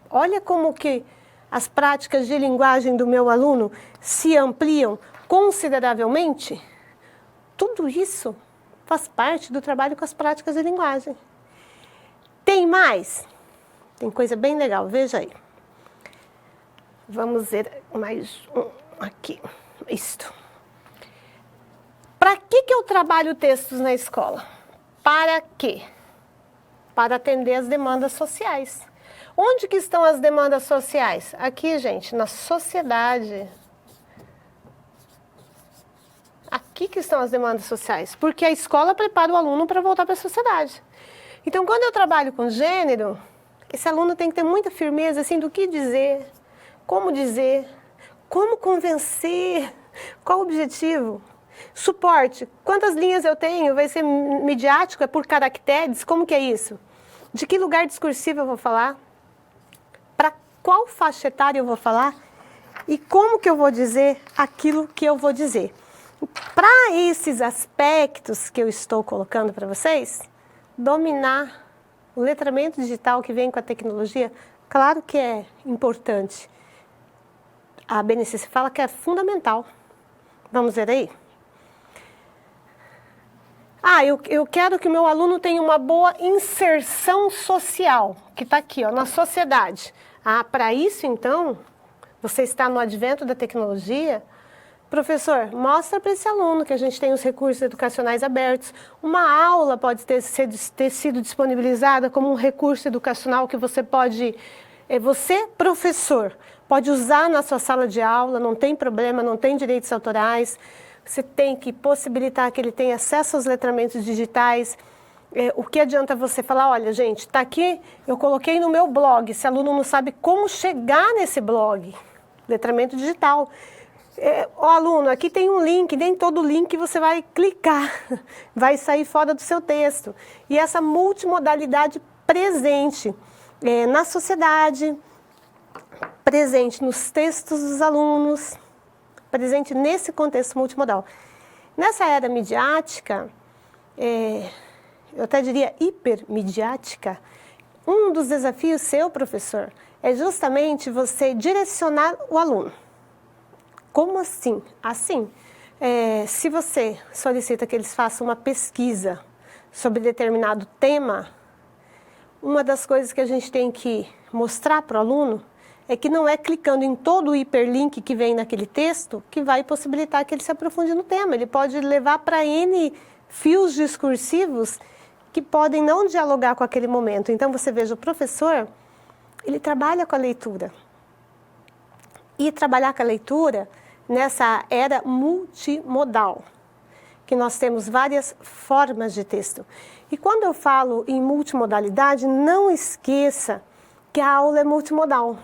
Olha como que as práticas de linguagem do meu aluno se ampliam consideravelmente. Tudo isso faz parte do trabalho com as práticas de linguagem. Tem mais? Tem coisa bem legal, veja aí. Vamos ver mais um aqui. Isto. Para que eu trabalho textos na escola? Para quê? Para atender as demandas sociais. Onde que estão as demandas sociais? Aqui, gente, na sociedade. Aqui que estão as demandas sociais. Porque a escola prepara o aluno para voltar para a sociedade. Então, quando eu trabalho com gênero, Esse aluno tem que ter muita firmeza, assim, do que dizer, como convencer, qual o objetivo. Suporte, quantas linhas eu tenho? Vai ser midiático? É por caracteres? Como que é isso? De que lugar discursivo eu vou falar? Para qual faixa etária eu vou falar? E como que eu vou dizer aquilo que eu vou dizer? Para esses aspectos que eu estou colocando para vocês, dominar o letramento digital que vem com a tecnologia, claro que é importante. A BNCC fala que é fundamental. Vamos ver aí? Eu quero que o meu aluno tenha uma boa inserção social, que está aqui, ó, na sociedade. Para isso, então, você está no advento da tecnologia. Professor, mostra para esse aluno que a gente tem os recursos educacionais abertos. Uma aula pode ter sido disponibilizada como um recurso educacional que você pode, você, professor, pode usar na sua sala de aula, não tem problema, não tem direitos autorais. Você tem que possibilitar que ele tenha acesso aos letramentos digitais. O que adianta você falar, olha, gente, está aqui, eu coloquei no meu blog, esse aluno não sabe como chegar nesse blog, letramento digital. Aluno, aqui tem um link, nem todo link você vai clicar, vai sair fora do seu texto. E essa multimodalidade presente na sociedade, presente nos textos dos alunos, presente nesse contexto multimodal. Nessa era midiática, eu até diria hipermidiática, um dos desafios seu, professor, é justamente você direcionar o aluno. Como assim? Assim, se você solicita que eles façam uma pesquisa sobre determinado tema, uma das coisas que a gente tem que mostrar para o aluno é que não é clicando em todo o hiperlink que vem naquele texto que vai possibilitar que ele se aprofunde no tema. Ele pode levar para N fios discursivos que podem não dialogar com aquele momento. Então, você veja, o professor, ele trabalha com a leitura. E trabalhar com a leitura nessa era multimodal, que nós temos várias formas de texto. E quando eu falo em multimodalidade, não esqueça que a aula é multimodal.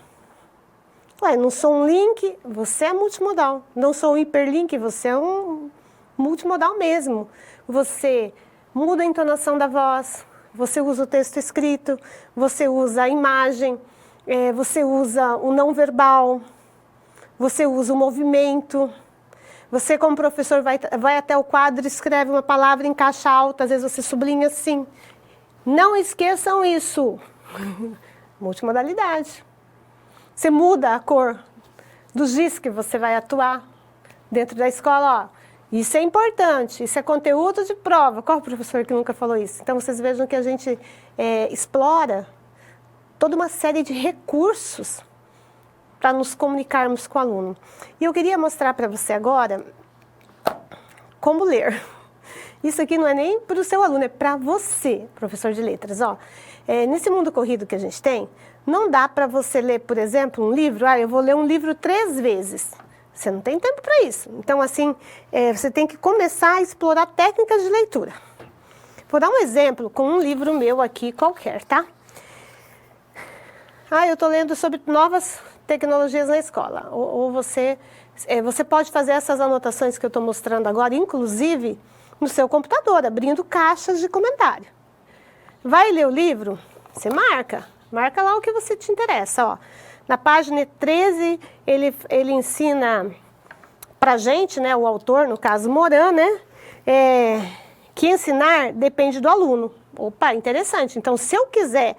Não sou um link, você é multimodal. Não sou um hiperlink, você é um multimodal mesmo. Você muda a entonação da voz, você usa o texto escrito, você usa a imagem, você usa o não verbal, você usa o movimento. Você, como professor, vai até o quadro, escreve uma palavra em caixa alta, às vezes você sublinha assim. Não esqueçam isso. Multimodalidade. Você muda a cor do giz que você vai atuar dentro da escola. Isso é importante, isso é conteúdo de prova. Qual professor que nunca falou isso? Então, vocês vejam que a gente explora toda uma série de recursos para nos comunicarmos com o aluno. E eu queria mostrar para você agora como ler. Isso aqui não é nem para o seu aluno, é para você, professor de letras. Nesse mundo corrido que a gente tem, não dá para você ler, por exemplo, um livro. Eu vou ler um livro 3 vezes. Você não tem tempo para isso. Então, assim, você tem que começar a explorar técnicas de leitura. Vou dar um exemplo com um livro meu aqui qualquer, tá? Eu estou lendo sobre novas tecnologias na escola. Ou você pode fazer essas anotações que eu estou mostrando agora, inclusive no seu computador, abrindo caixas de comentário. Vai ler o livro? Você marca lá o que você te interessa. Na página 13, ele ensina pra gente, né, o autor, no caso Moran, né, que ensinar depende do aluno. Opa, interessante. Então, se eu quiser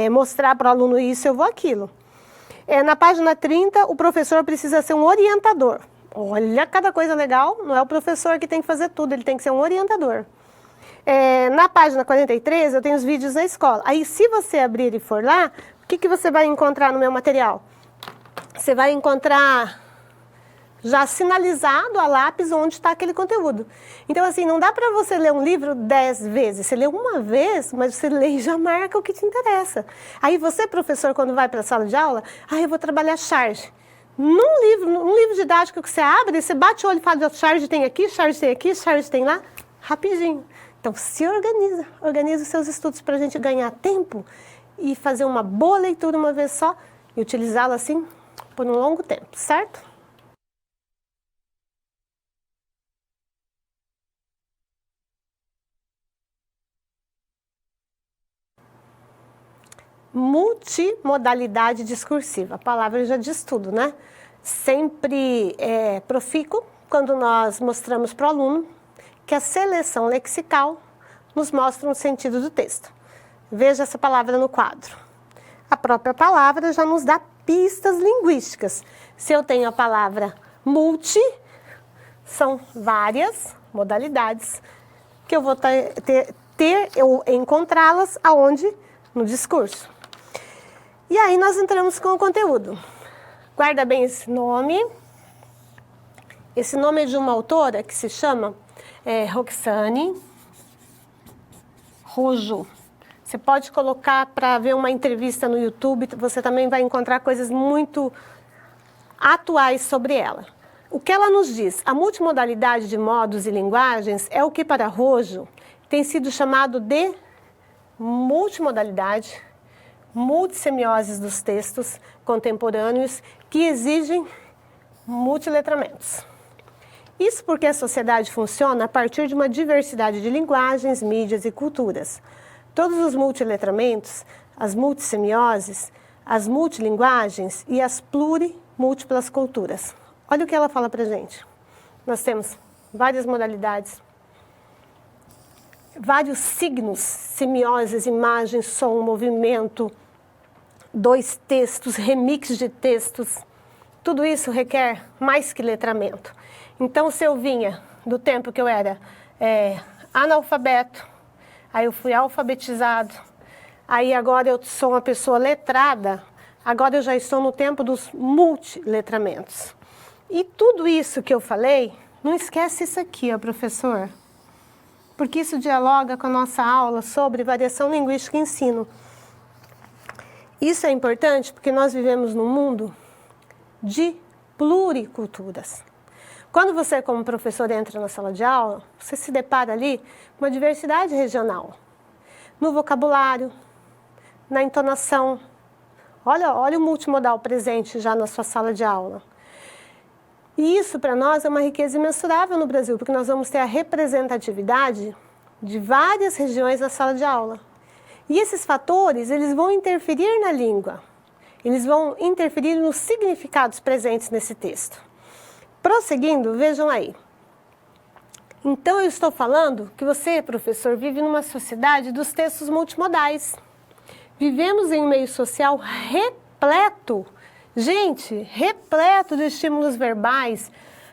mostrar para o aluno isso, eu vou aquilo. Na página 30, o professor precisa ser um orientador. Olha, cada coisa legal, não é o professor que tem que fazer tudo, ele tem que ser um orientador. Na página 43, eu tenho os vídeos da escola. Aí, se você abrir e for lá, o que você vai encontrar no meu material? Você vai encontrar já sinalizado a lápis onde está aquele conteúdo. Então, assim, não dá para você ler um livro 10 vezes. Você lê uma vez, mas você lê e já marca o que te interessa. Aí você, professor, quando vai para a sala de aula, eu vou trabalhar charge. Num livro didático que você abre, você bate o olho e fala, charge tem aqui, charge tem lá, rapidinho. Então, se organiza os seus estudos para a gente ganhar tempo e fazer uma boa leitura uma vez só e utilizá-la assim por um longo tempo, certo? Multimodalidade discursiva, a palavra já diz tudo, né? Sempre é profícuo quando nós mostramos para o aluno que a seleção lexical nos mostra um sentido do texto. Veja essa palavra no quadro. A própria palavra já nos dá pistas linguísticas. Se eu tenho a palavra multi, são várias modalidades que eu vou encontrá-las aonde? No discurso. E aí nós entramos com o conteúdo. Guarda bem esse nome. Esse nome é de uma autora que se chama Roxane Rojo. Você pode colocar para ver uma entrevista no YouTube, você também vai encontrar coisas muito atuais sobre ela. O que ela nos diz? A multimodalidade de modos e linguagens é o que para Rojo tem sido chamado de multimodalidade, multissemioses dos textos contemporâneos que exigem multiletramentos. Isso porque a sociedade funciona a partir de uma diversidade de linguagens, mídias e culturas. Todos os multiletramentos, as multissemioses, as multilinguagens e as plurimúltiplas culturas. Olha o que ela fala pra gente. Nós temos várias modalidades, vários signos, semioses, imagem, som, movimento, dois textos, remix de textos. Tudo isso requer mais que letramento. Então, se eu vinha do tempo que eu era analfabeto, aí eu fui alfabetizado, aí agora eu sou uma pessoa letrada, agora eu já estou no tempo dos multiletramentos. E tudo isso que eu falei, não esquece isso aqui, ó, professor, porque isso dialoga com a nossa aula sobre variação linguística e ensino. Isso é importante porque nós vivemos num mundo de pluriculturas. Quando você, como professor, entra na sala de aula, você se depara ali com uma diversidade regional. No vocabulário, na entonação. Olha o multimodal presente já na sua sala de aula. E isso, para nós, é uma riqueza imensurável no Brasil, porque nós vamos ter a representatividade de várias regiões na sala de aula. E esses fatores, eles vão interferir na língua. Eles vão interferir nos significados presentes nesse texto. Prosseguindo, vejam aí. Então, eu estou falando que você, professor, vive numa sociedade dos textos multimodais. Vivemos em um meio social repleto, gente, repleto de estímulos verbais,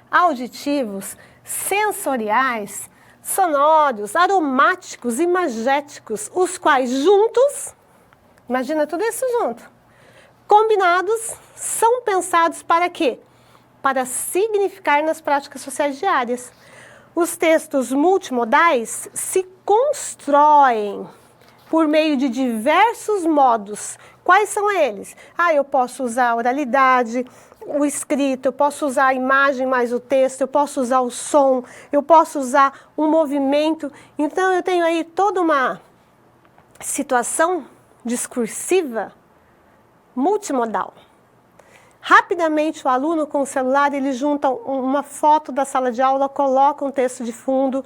auditivos, sensoriais, sonoros, aromáticos, imagéticos, os quais juntos, imagina tudo isso junto, combinados, são pensados para quê? Para significar nas práticas sociais diárias. Os textos multimodais se constroem por meio de diversos modos. Quais são eles? Eu posso usar a oralidade, o escrito, eu posso usar a imagem mais o texto, eu posso usar o som, eu posso usar o movimento. Então, eu tenho aí toda uma situação discursiva multimodal. Rapidamente, o aluno com o celular, ele junta uma foto da sala de aula, coloca um texto de fundo.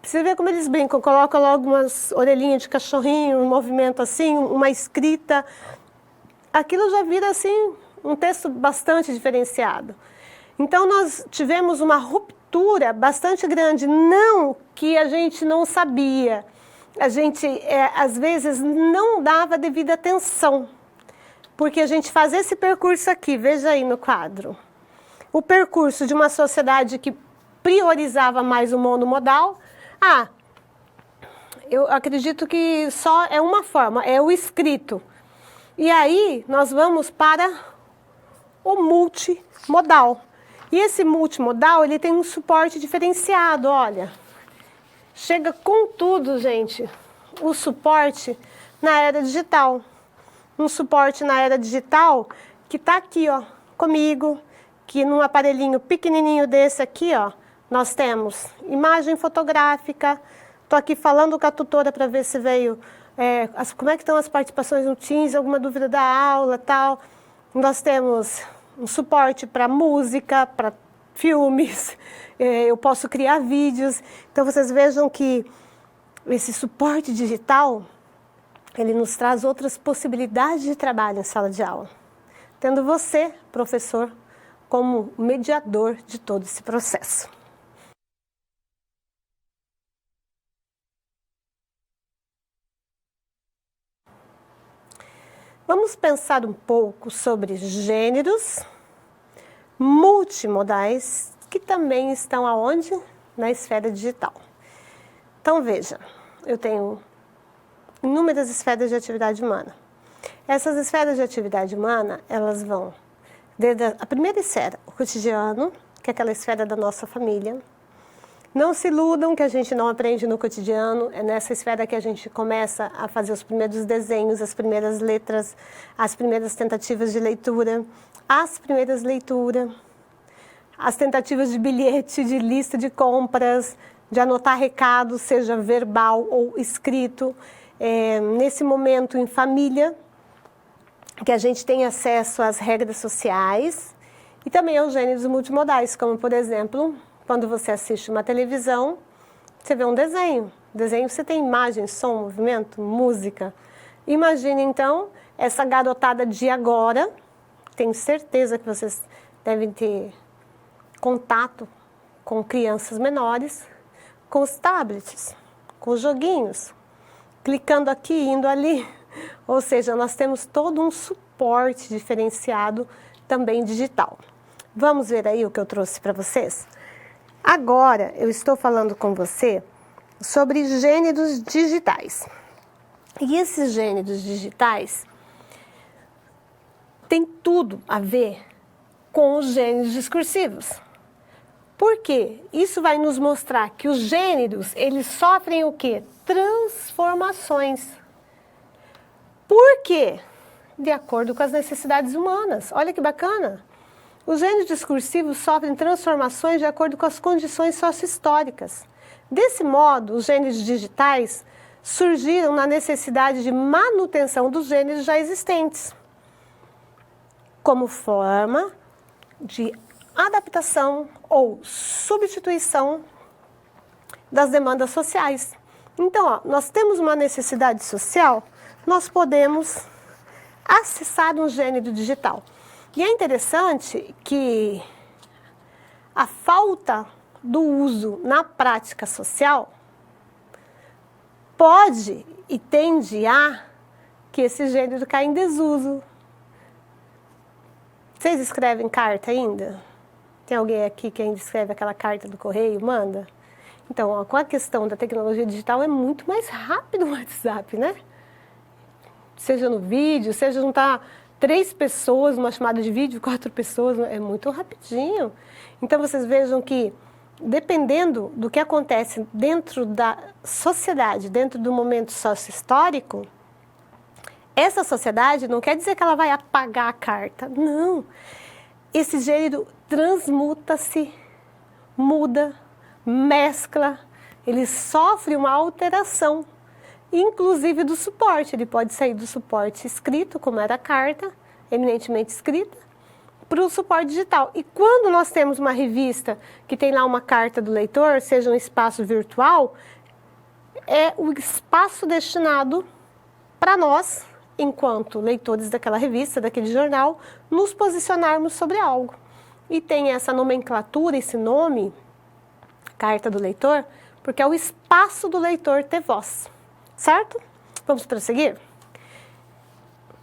Você vê como eles brincam, coloca logo umas orelhinhas de cachorrinho, um movimento assim, uma escrita. Aquilo já vira assim um texto bastante diferenciado. Então, nós tivemos uma ruptura bastante grande, não que a gente não sabia. A gente, às vezes, não dava devida atenção. Porque a gente faz esse percurso aqui, veja aí no quadro. O percurso de uma sociedade que priorizava mais o monomodal. Eu acredito que só é uma forma, é o escrito. E aí nós vamos para o multimodal. E esse multimodal, ele tem um suporte diferenciado, olha. Chega com tudo, gente, o suporte na era digital. Um suporte na era digital que está aqui, ó, comigo, que num aparelhinho pequenininho desse aqui, ó, nós temos imagem fotográfica. Estou aqui falando com a tutora para ver se veio como é que estão as participações no Teams, alguma dúvida da aula, tal. Nós temos um suporte para música, para filmes, eu posso criar vídeos. Então, vocês vejam que esse suporte digital, ele nos traz outras possibilidades de trabalho em sala de aula, tendo você, professor, como mediador de todo esse processo. Vamos pensar um pouco sobre gêneros multimodais que também estão aonde? Na esfera digital. Então veja, eu tenho inúmeras esferas de atividade humana. Essas esferas de atividade humana, elas vão desde a primeira esfera, o cotidiano, que é aquela esfera da nossa família. Não se iludam que a gente não aprende no cotidiano, é nessa esfera que a gente começa a fazer os primeiros desenhos, as primeiras letras, as primeiras tentativas de leitura, as tentativas de bilhete, de lista de compras, de anotar recados, seja verbal ou escrito. Nesse momento em família, que a gente tem acesso às regras sociais e também aos gêneros multimodais, como por exemplo, quando você assiste uma televisão, você vê um desenho. Desenho você tem imagem, som, movimento, música. Imagine então essa garotada de agora, tenho certeza que vocês devem ter contato com crianças menores, com os tablets, com os joguinhos, clicando aqui, indo ali. Ou seja, nós temos todo um suporte diferenciado também digital. Vamos ver aí o que eu trouxe para vocês? Agora, eu estou falando com você sobre gêneros digitais. E esses gêneros digitais têm tudo a ver com os gêneros discursivos. Por quê? Isso vai nos mostrar que os gêneros, eles sofrem o quê? Transformações. Por quê? De acordo com as necessidades humanas. Olha que bacana! Os gêneros discursivos sofrem transformações de acordo com as condições socio-históricas. Desse modo, os gêneros digitais surgiram na necessidade de manutenção dos gêneros já existentes, como forma de adaptação ou substituição das demandas sociais. Então, nós temos uma necessidade social, nós podemos acessar um gênero digital. E é interessante que a falta do uso na prática social pode e tende a que esse gênero caia em desuso. Vocês escrevem carta ainda? Tem alguém aqui que ainda escreve aquela carta do correio? Manda. Então, com a questão da tecnologia digital, é muito mais rápido o WhatsApp, né? Seja no vídeo, seja juntar 3 pessoas numa chamada de vídeo, 4 pessoas, é muito rapidinho. Então, vocês vejam que, dependendo do que acontece dentro da sociedade, dentro do momento sócio-histórico, essa sociedade não quer dizer que ela vai apagar a carta, não. Esse gênero transmuta-se, muda, mescla, ele sofre uma alteração, inclusive do suporte. Ele pode sair do suporte escrito, como era a carta, eminentemente escrita, para o suporte digital. E quando nós temos uma revista que tem lá uma carta do leitor, seja um espaço virtual, é o espaço destinado para nós, enquanto leitores daquela revista, daquele jornal, nos posicionarmos sobre algo. E tem essa nomenclatura, esse nome, carta do leitor, porque é o espaço do leitor ter voz. Certo? Vamos prosseguir?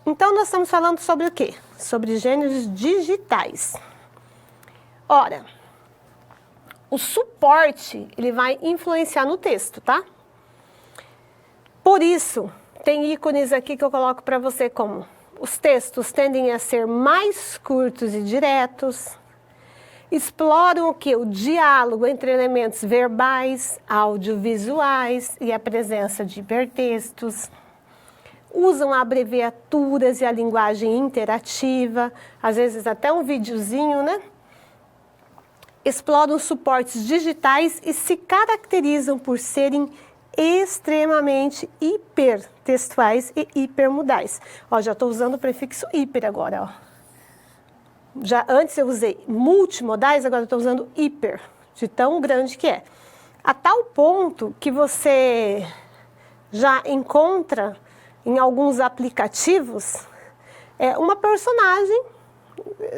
Então, nós estamos falando sobre o quê? Sobre gêneros digitais. Ora, o suporte, ele vai influenciar no texto, tá? Por isso, tem ícones aqui que eu coloco para você como os textos tendem a ser mais curtos e diretos, exploram o quê? O diálogo entre elementos verbais, audiovisuais e a presença de hipertextos. Usam abreviaturas e a linguagem interativa, às vezes até um videozinho, né? Exploram suportes digitais e se caracterizam por serem extremamente hipertextuais e hipermodais. Ó, já estou usando o prefixo hiper agora, ó. Já antes eu usei multimodais, agora eu estou usando hiper, de tão grande que é. A tal ponto que você já encontra em alguns aplicativos uma personagem,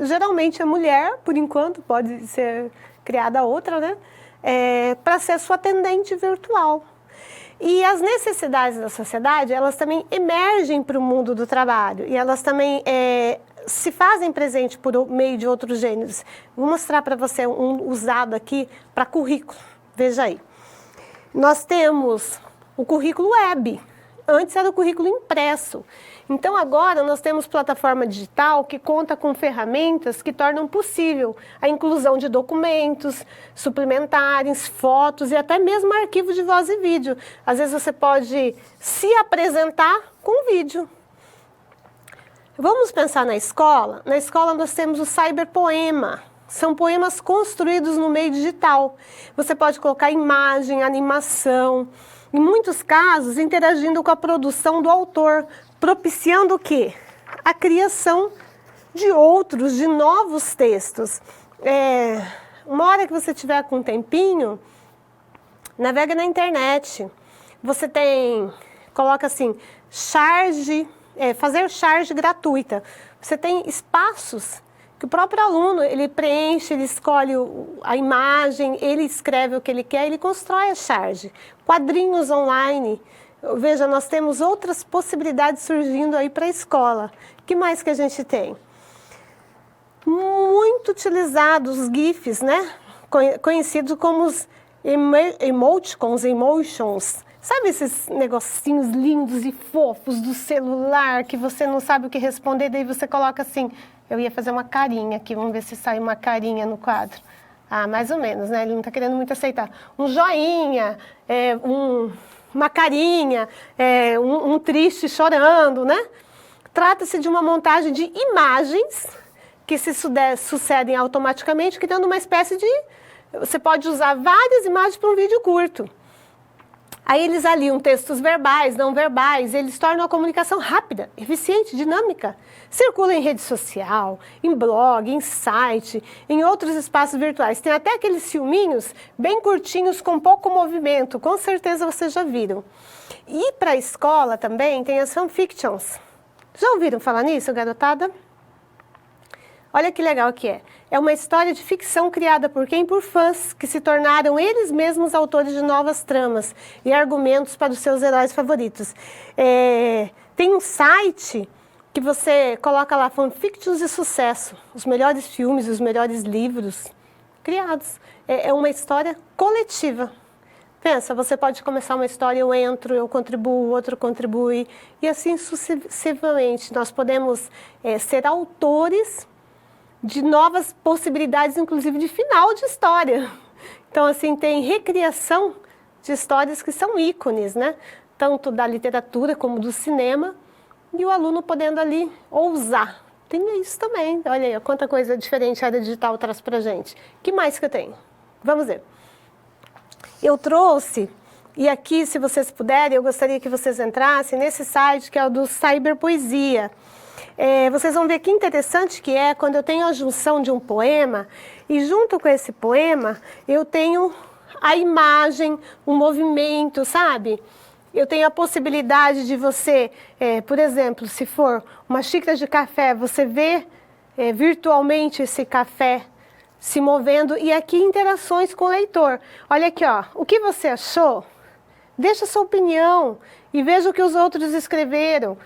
geralmente é mulher, por enquanto, pode ser criada outra, né? Para ser sua atendente virtual. E as necessidades da sociedade, elas também emergem para o mundo do trabalho e elas também se fazem presente por meio de outros gêneros. Vou mostrar para você um usado aqui para currículo. Veja aí. Nós temos o currículo web. Antes era o currículo impresso. Então, agora nós temos plataforma digital que conta com ferramentas que tornam possível a inclusão de documentos suplementares, fotos e até mesmo arquivos de voz e vídeo. Às vezes você pode se apresentar com vídeo. Vamos pensar na escola? Na escola nós temos o cyberpoema. São poemas construídos no meio digital. Você pode colocar imagem, animação, em muitos casos interagindo com a produção do autor, propiciando o quê? A criação de outros, de novos textos. Uma hora que você tiver com um tempinho, navega na internet. Você coloca assim, fazer charge gratuita. Você tem espaços que o próprio aluno, ele preenche, ele escolhe a imagem, ele escreve o que ele quer, ele constrói a charge. Quadrinhos online. Veja, nós temos outras possibilidades surgindo aí para a escola. O que mais que a gente tem? Muito utilizados os GIFs, né? Conhecidos como os emotions. Sabe esses negocinhos lindos e fofos do celular que você não sabe o que responder, daí você coloca assim, eu ia fazer uma carinha aqui, vamos ver se sai uma carinha no quadro. Ah, mais ou menos, né? Ele não está querendo muito aceitar. Um joinha, uma carinha, um triste chorando, né? Trata-se de uma montagem de imagens que se sucedem automaticamente, criando uma espécie de... Você pode usar várias imagens para um vídeo curto. Aí eles aliam textos verbais, não verbais, eles tornam a comunicação rápida, eficiente, dinâmica. Circula em rede social, em blog, em site, em outros espaços virtuais. Tem até aqueles filminhos bem curtinhos com pouco movimento, com certeza vocês já viram. E para a escola também tem as fanfictions. Já ouviram falar nisso, garotada? Olha que legal que é. É uma história de ficção criada por quem? Por fãs, que se tornaram eles mesmos autores de novas tramas e argumentos para os seus heróis favoritos. Tem um site que você coloca lá, fanfictions de sucesso, os melhores filmes, os melhores livros criados. É uma história coletiva. Pensa, você pode começar uma história, eu entro, eu contribuo, o outro contribui, e assim sucessivamente. Nós podemos ser autores de novas possibilidades, inclusive de final de história. Então, assim, tem recriação de histórias que são ícones, né? Tanto da literatura como do cinema, e o aluno podendo ali ousar. Tem isso também. Olha aí, quanta coisa diferente a área digital traz pra gente. O que mais que eu tenho? Vamos ver. Eu trouxe, e aqui, se vocês puderem, eu gostaria que vocês entrassem nesse site que é o do Cyberpoesia. Vocês vão ver que interessante que é quando eu tenho a junção de um poema e junto com esse poema eu tenho a imagem, o movimento, sabe? Eu tenho a possibilidade de você, por exemplo, se for uma xícara de café, você vê virtualmente esse café se movendo e aqui interações com o leitor. Olha aqui, ó, o que você achou? Deixa sua opinião e veja o que os outros escreveram.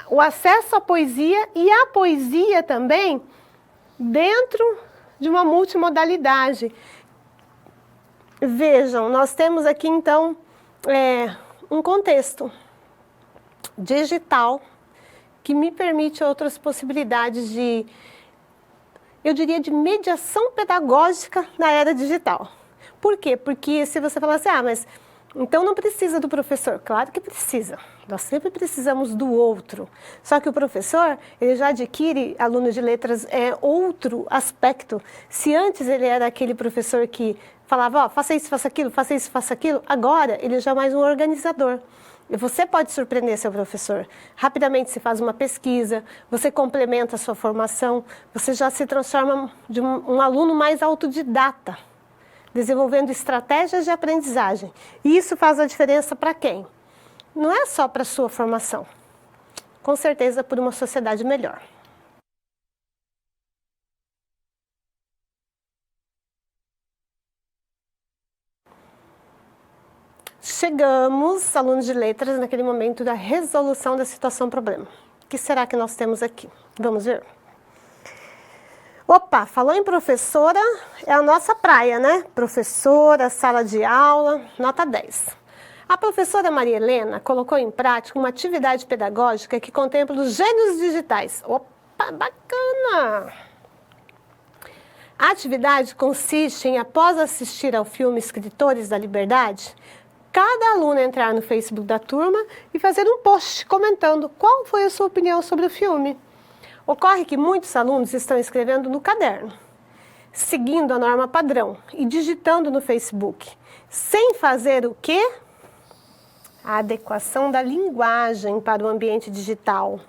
O acesso à poesia e a poesia também dentro de uma multimodalidade. Vejam, nós temos aqui então um contexto digital que me permite outras possibilidades de, eu diria, de mediação pedagógica na era digital. Por quê? Porque se você falar assim, mas então não precisa do professor. Claro que precisa. Nós sempre precisamos do outro. Só que o professor, ele já adquire, aluno de letras, outro aspecto. Se antes ele era aquele professor que falava, ó, faça isso, faça aquilo, faça isso, faça aquilo. Agora, ele já é mais um organizador. E você pode surpreender seu professor. Rapidamente você faz uma pesquisa, você complementa a sua formação, você já se transforma de um aluno mais autodidata, desenvolvendo estratégias de aprendizagem. E isso faz a diferença para quem? Não é só para a sua formação, com certeza por uma sociedade melhor. Chegamos, alunos de letras, naquele momento da resolução da situação-problema. O que será que nós temos aqui? Vamos ver? Opa, falou em professora, é a nossa praia, né? Professora, sala de aula, nota 10. A professora Maria Helena colocou em prática uma atividade pedagógica que contempla os gênios digitais. Opa, bacana! A atividade consiste em, após assistir ao filme Escritores da Liberdade, cada aluno entrar no Facebook da turma e fazer um post comentando qual foi a sua opinião sobre o filme. Ocorre que muitos alunos estão escrevendo no caderno, seguindo a norma padrão e digitando no Facebook, sem fazer o quê? A adequação da linguagem para o ambiente digital.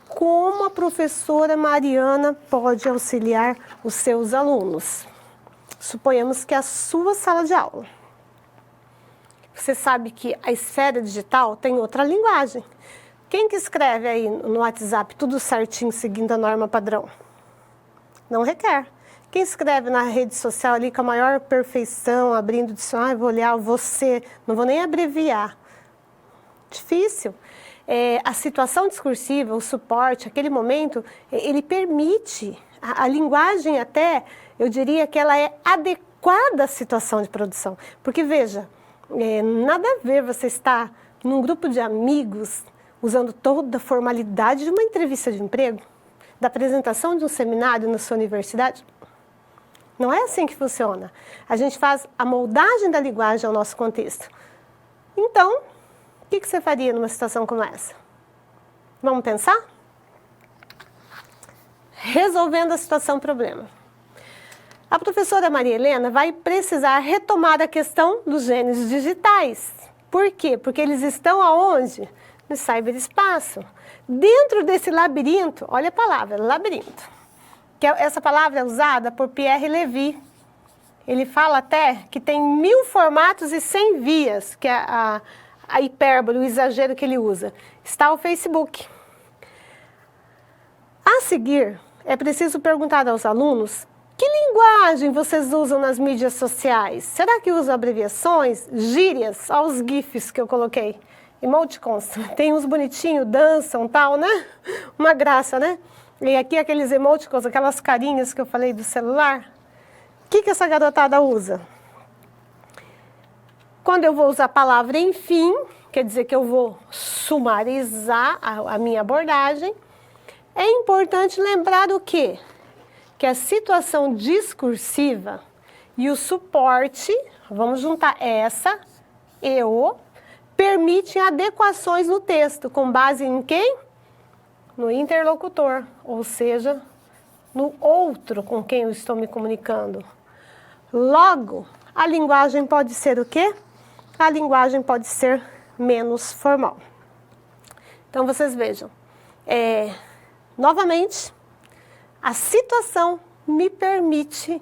Como a professora Mariana pode auxiliar os seus alunos? Suponhamos que é a sua sala de aula. Você sabe que a esfera digital tem outra linguagem. Quem que escreve aí no WhatsApp tudo certinho, seguindo a norma padrão? Não requer. Quem escreve na rede social ali com a maior perfeição, abrindo dicionário, vou olhar você, não vou nem abreviar. Difícil. A situação discursiva, o suporte, aquele momento, ele permite, a linguagem até, eu diria que ela é adequada à situação de produção. Porque veja, nada a ver você estar num grupo de amigos usando toda a formalidade de uma entrevista de emprego, da apresentação de um seminário na sua universidade. Não é assim que funciona. A gente faz a moldagem da linguagem ao nosso contexto. Então, o que você faria numa situação como essa? Vamos pensar? Resolvendo a situação-problema. A professora Maria Helena vai precisar retomar a questão dos gênios digitais. Por quê? Porque eles estão aonde? No cyberespaço. Dentro desse labirinto, olha a palavra, labirinto. Que essa palavra é usada por Pierre Levy. Ele fala até que tem 1000 formatos e 100 vias, que é a hipérbole, o exagero que ele usa. Está o Facebook. A seguir, é preciso perguntar aos alunos que linguagem vocês usam nas mídias sociais? Será que usam abreviações, gírias? Olha os GIFs que eu coloquei. Emoticons. Tem uns bonitinhos, dançam, tal, né? Uma graça, né? E aqui aqueles emoticons, aquelas carinhas que eu falei do celular. O que essa garotada usa? Quando eu vou usar a palavra enfim, quer dizer que eu vou sumarizar a minha abordagem, é importante lembrar o quê? Que a situação discursiva e o suporte, vamos juntar essa e o, permitem adequações no texto, com base em quem? No interlocutor, ou seja, no outro com quem eu estou me comunicando. Logo, a linguagem pode ser o quê? A linguagem pode ser menos formal. Então, vocês vejam, novamente, a situação me permite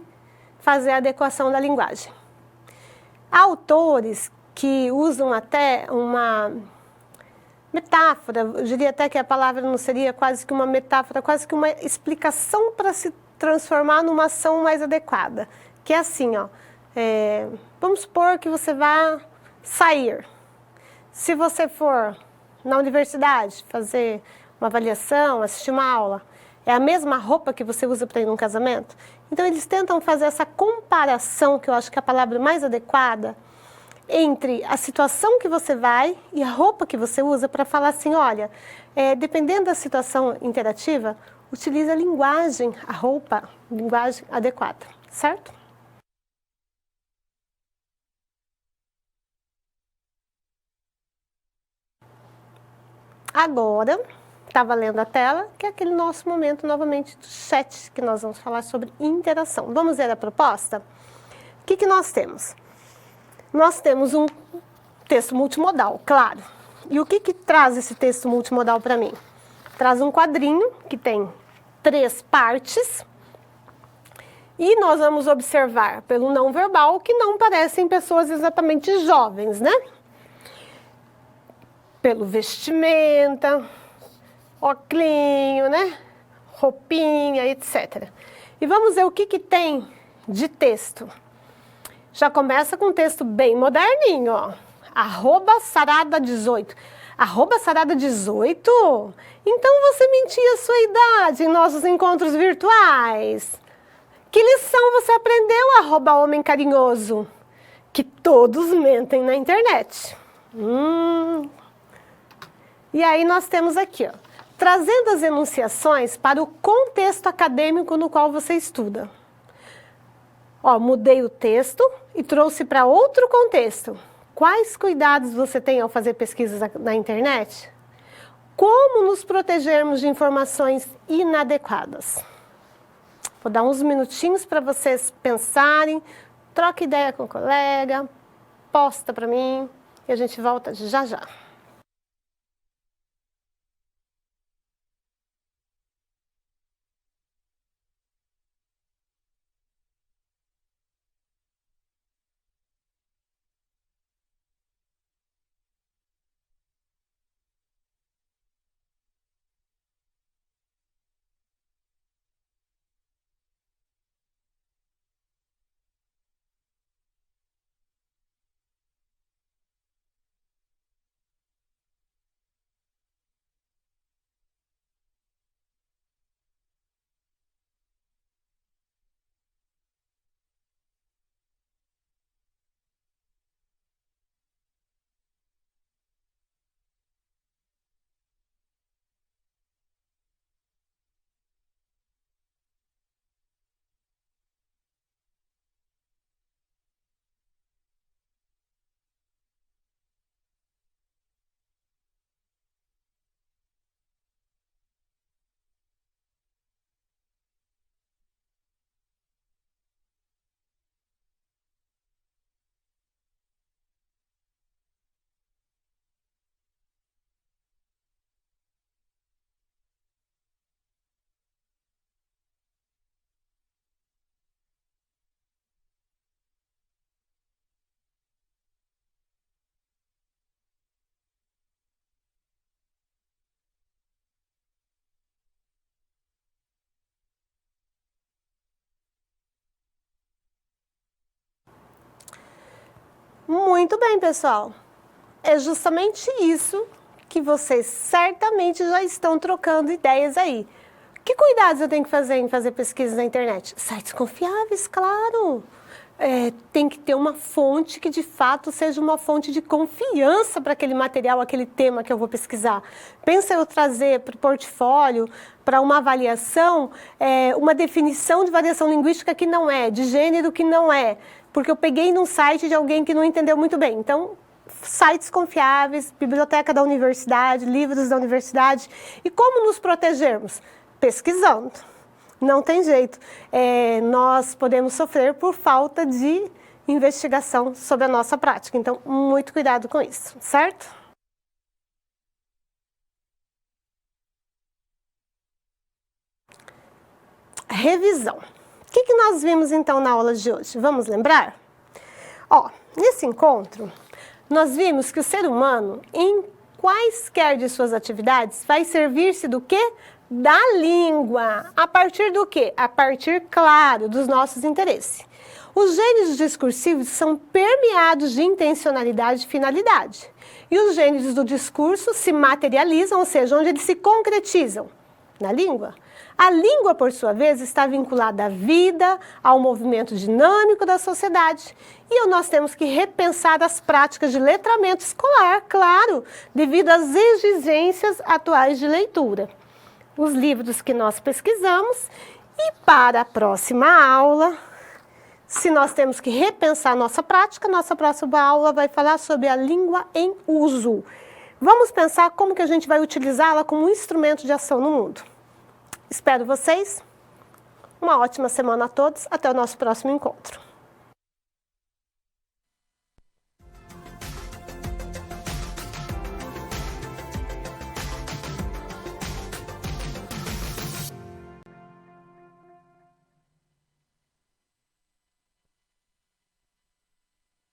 fazer a adequação da linguagem. Há autores que usam até uma metáfora, eu diria até que a palavra não seria quase que uma metáfora, quase que uma explicação para se transformar numa ação mais adequada. Que é assim, ó, vamos supor que você vá sair. Se você for na universidade fazer uma avaliação, assistir uma aula, é a mesma roupa que você usa para ir num casamento? Então, eles tentam fazer essa comparação, que eu acho que é a palavra mais adequada, entre a situação que você vai e a roupa que você usa para falar assim, olha, dependendo da situação interativa, utilize a linguagem, a roupa, linguagem adequada, certo? Agora, está valendo a tela, que é aquele nosso momento, novamente, do chat, que nós vamos falar sobre interação. Vamos ver a proposta? O que nós temos? Nós temos um texto multimodal, claro. E o que traz esse texto multimodal para mim? Traz um quadrinho que tem 3 partes. E nós vamos observar pelo não verbal que não parecem pessoas exatamente jovens, né? Pelo vestimenta, óculinho, né? Roupinha, etc. E vamos ver o que tem de texto. Já começa com um texto bem moderninho, ó. @sarada18. @sarada18? Então você mentia a sua idade em nossos encontros virtuais. Que lição você aprendeu, @homem carinhoso? Que todos mentem na internet. E aí nós temos aqui, ó, trazendo as enunciações para o contexto acadêmico no qual você estuda. Ó, mudei o texto e trouxe para outro contexto. Quais cuidados você tem ao fazer pesquisas na internet? Como nos protegermos de informações inadequadas? Vou dar uns minutinhos para vocês pensarem, troca ideia com o colega, posta para mim e a gente volta já já. Muito bem, pessoal. É justamente isso que vocês certamente já estão trocando ideias aí. Que cuidados eu tenho que fazer em fazer pesquisas na internet? Sites confiáveis, claro. Tem que ter uma fonte que de fato seja uma fonte de confiança para aquele material, aquele tema que eu vou pesquisar. Pensa eu trazer para o portfólio, para uma avaliação, uma definição de variação linguística que não é, de gênero que não é, porque eu peguei num site de alguém que não entendeu muito bem. Então, sites confiáveis, biblioteca da universidade, livros da universidade. E como nos protegermos? Pesquisando. Não tem jeito. Nós podemos sofrer por falta de investigação sobre a nossa prática. Então, muito cuidado com isso, certo? Revisão. O que nós vimos então na aula de hoje? Vamos lembrar? Ó, nesse encontro, nós vimos que o ser humano, em quaisquer de suas atividades, vai servir-se do quê? Da língua. A partir do quê? A partir, claro, dos nossos interesses. Os gêneros discursivos são permeados de intencionalidade e finalidade. E os gêneros do discurso se materializam, ou seja, onde eles se concretizam? Na língua. A língua, por sua vez, está vinculada à vida, ao movimento dinâmico da sociedade. E nós temos que repensar as práticas de letramento escolar, claro, devido às exigências atuais de leitura. Os livros que nós pesquisamos e para a próxima aula, se nós temos que repensar nossa prática, nossa próxima aula vai falar sobre a língua em uso. Vamos pensar como que a gente vai utilizá-la como um instrumento de ação no mundo. Espero vocês. Uma ótima semana a todos. Até o nosso próximo encontro.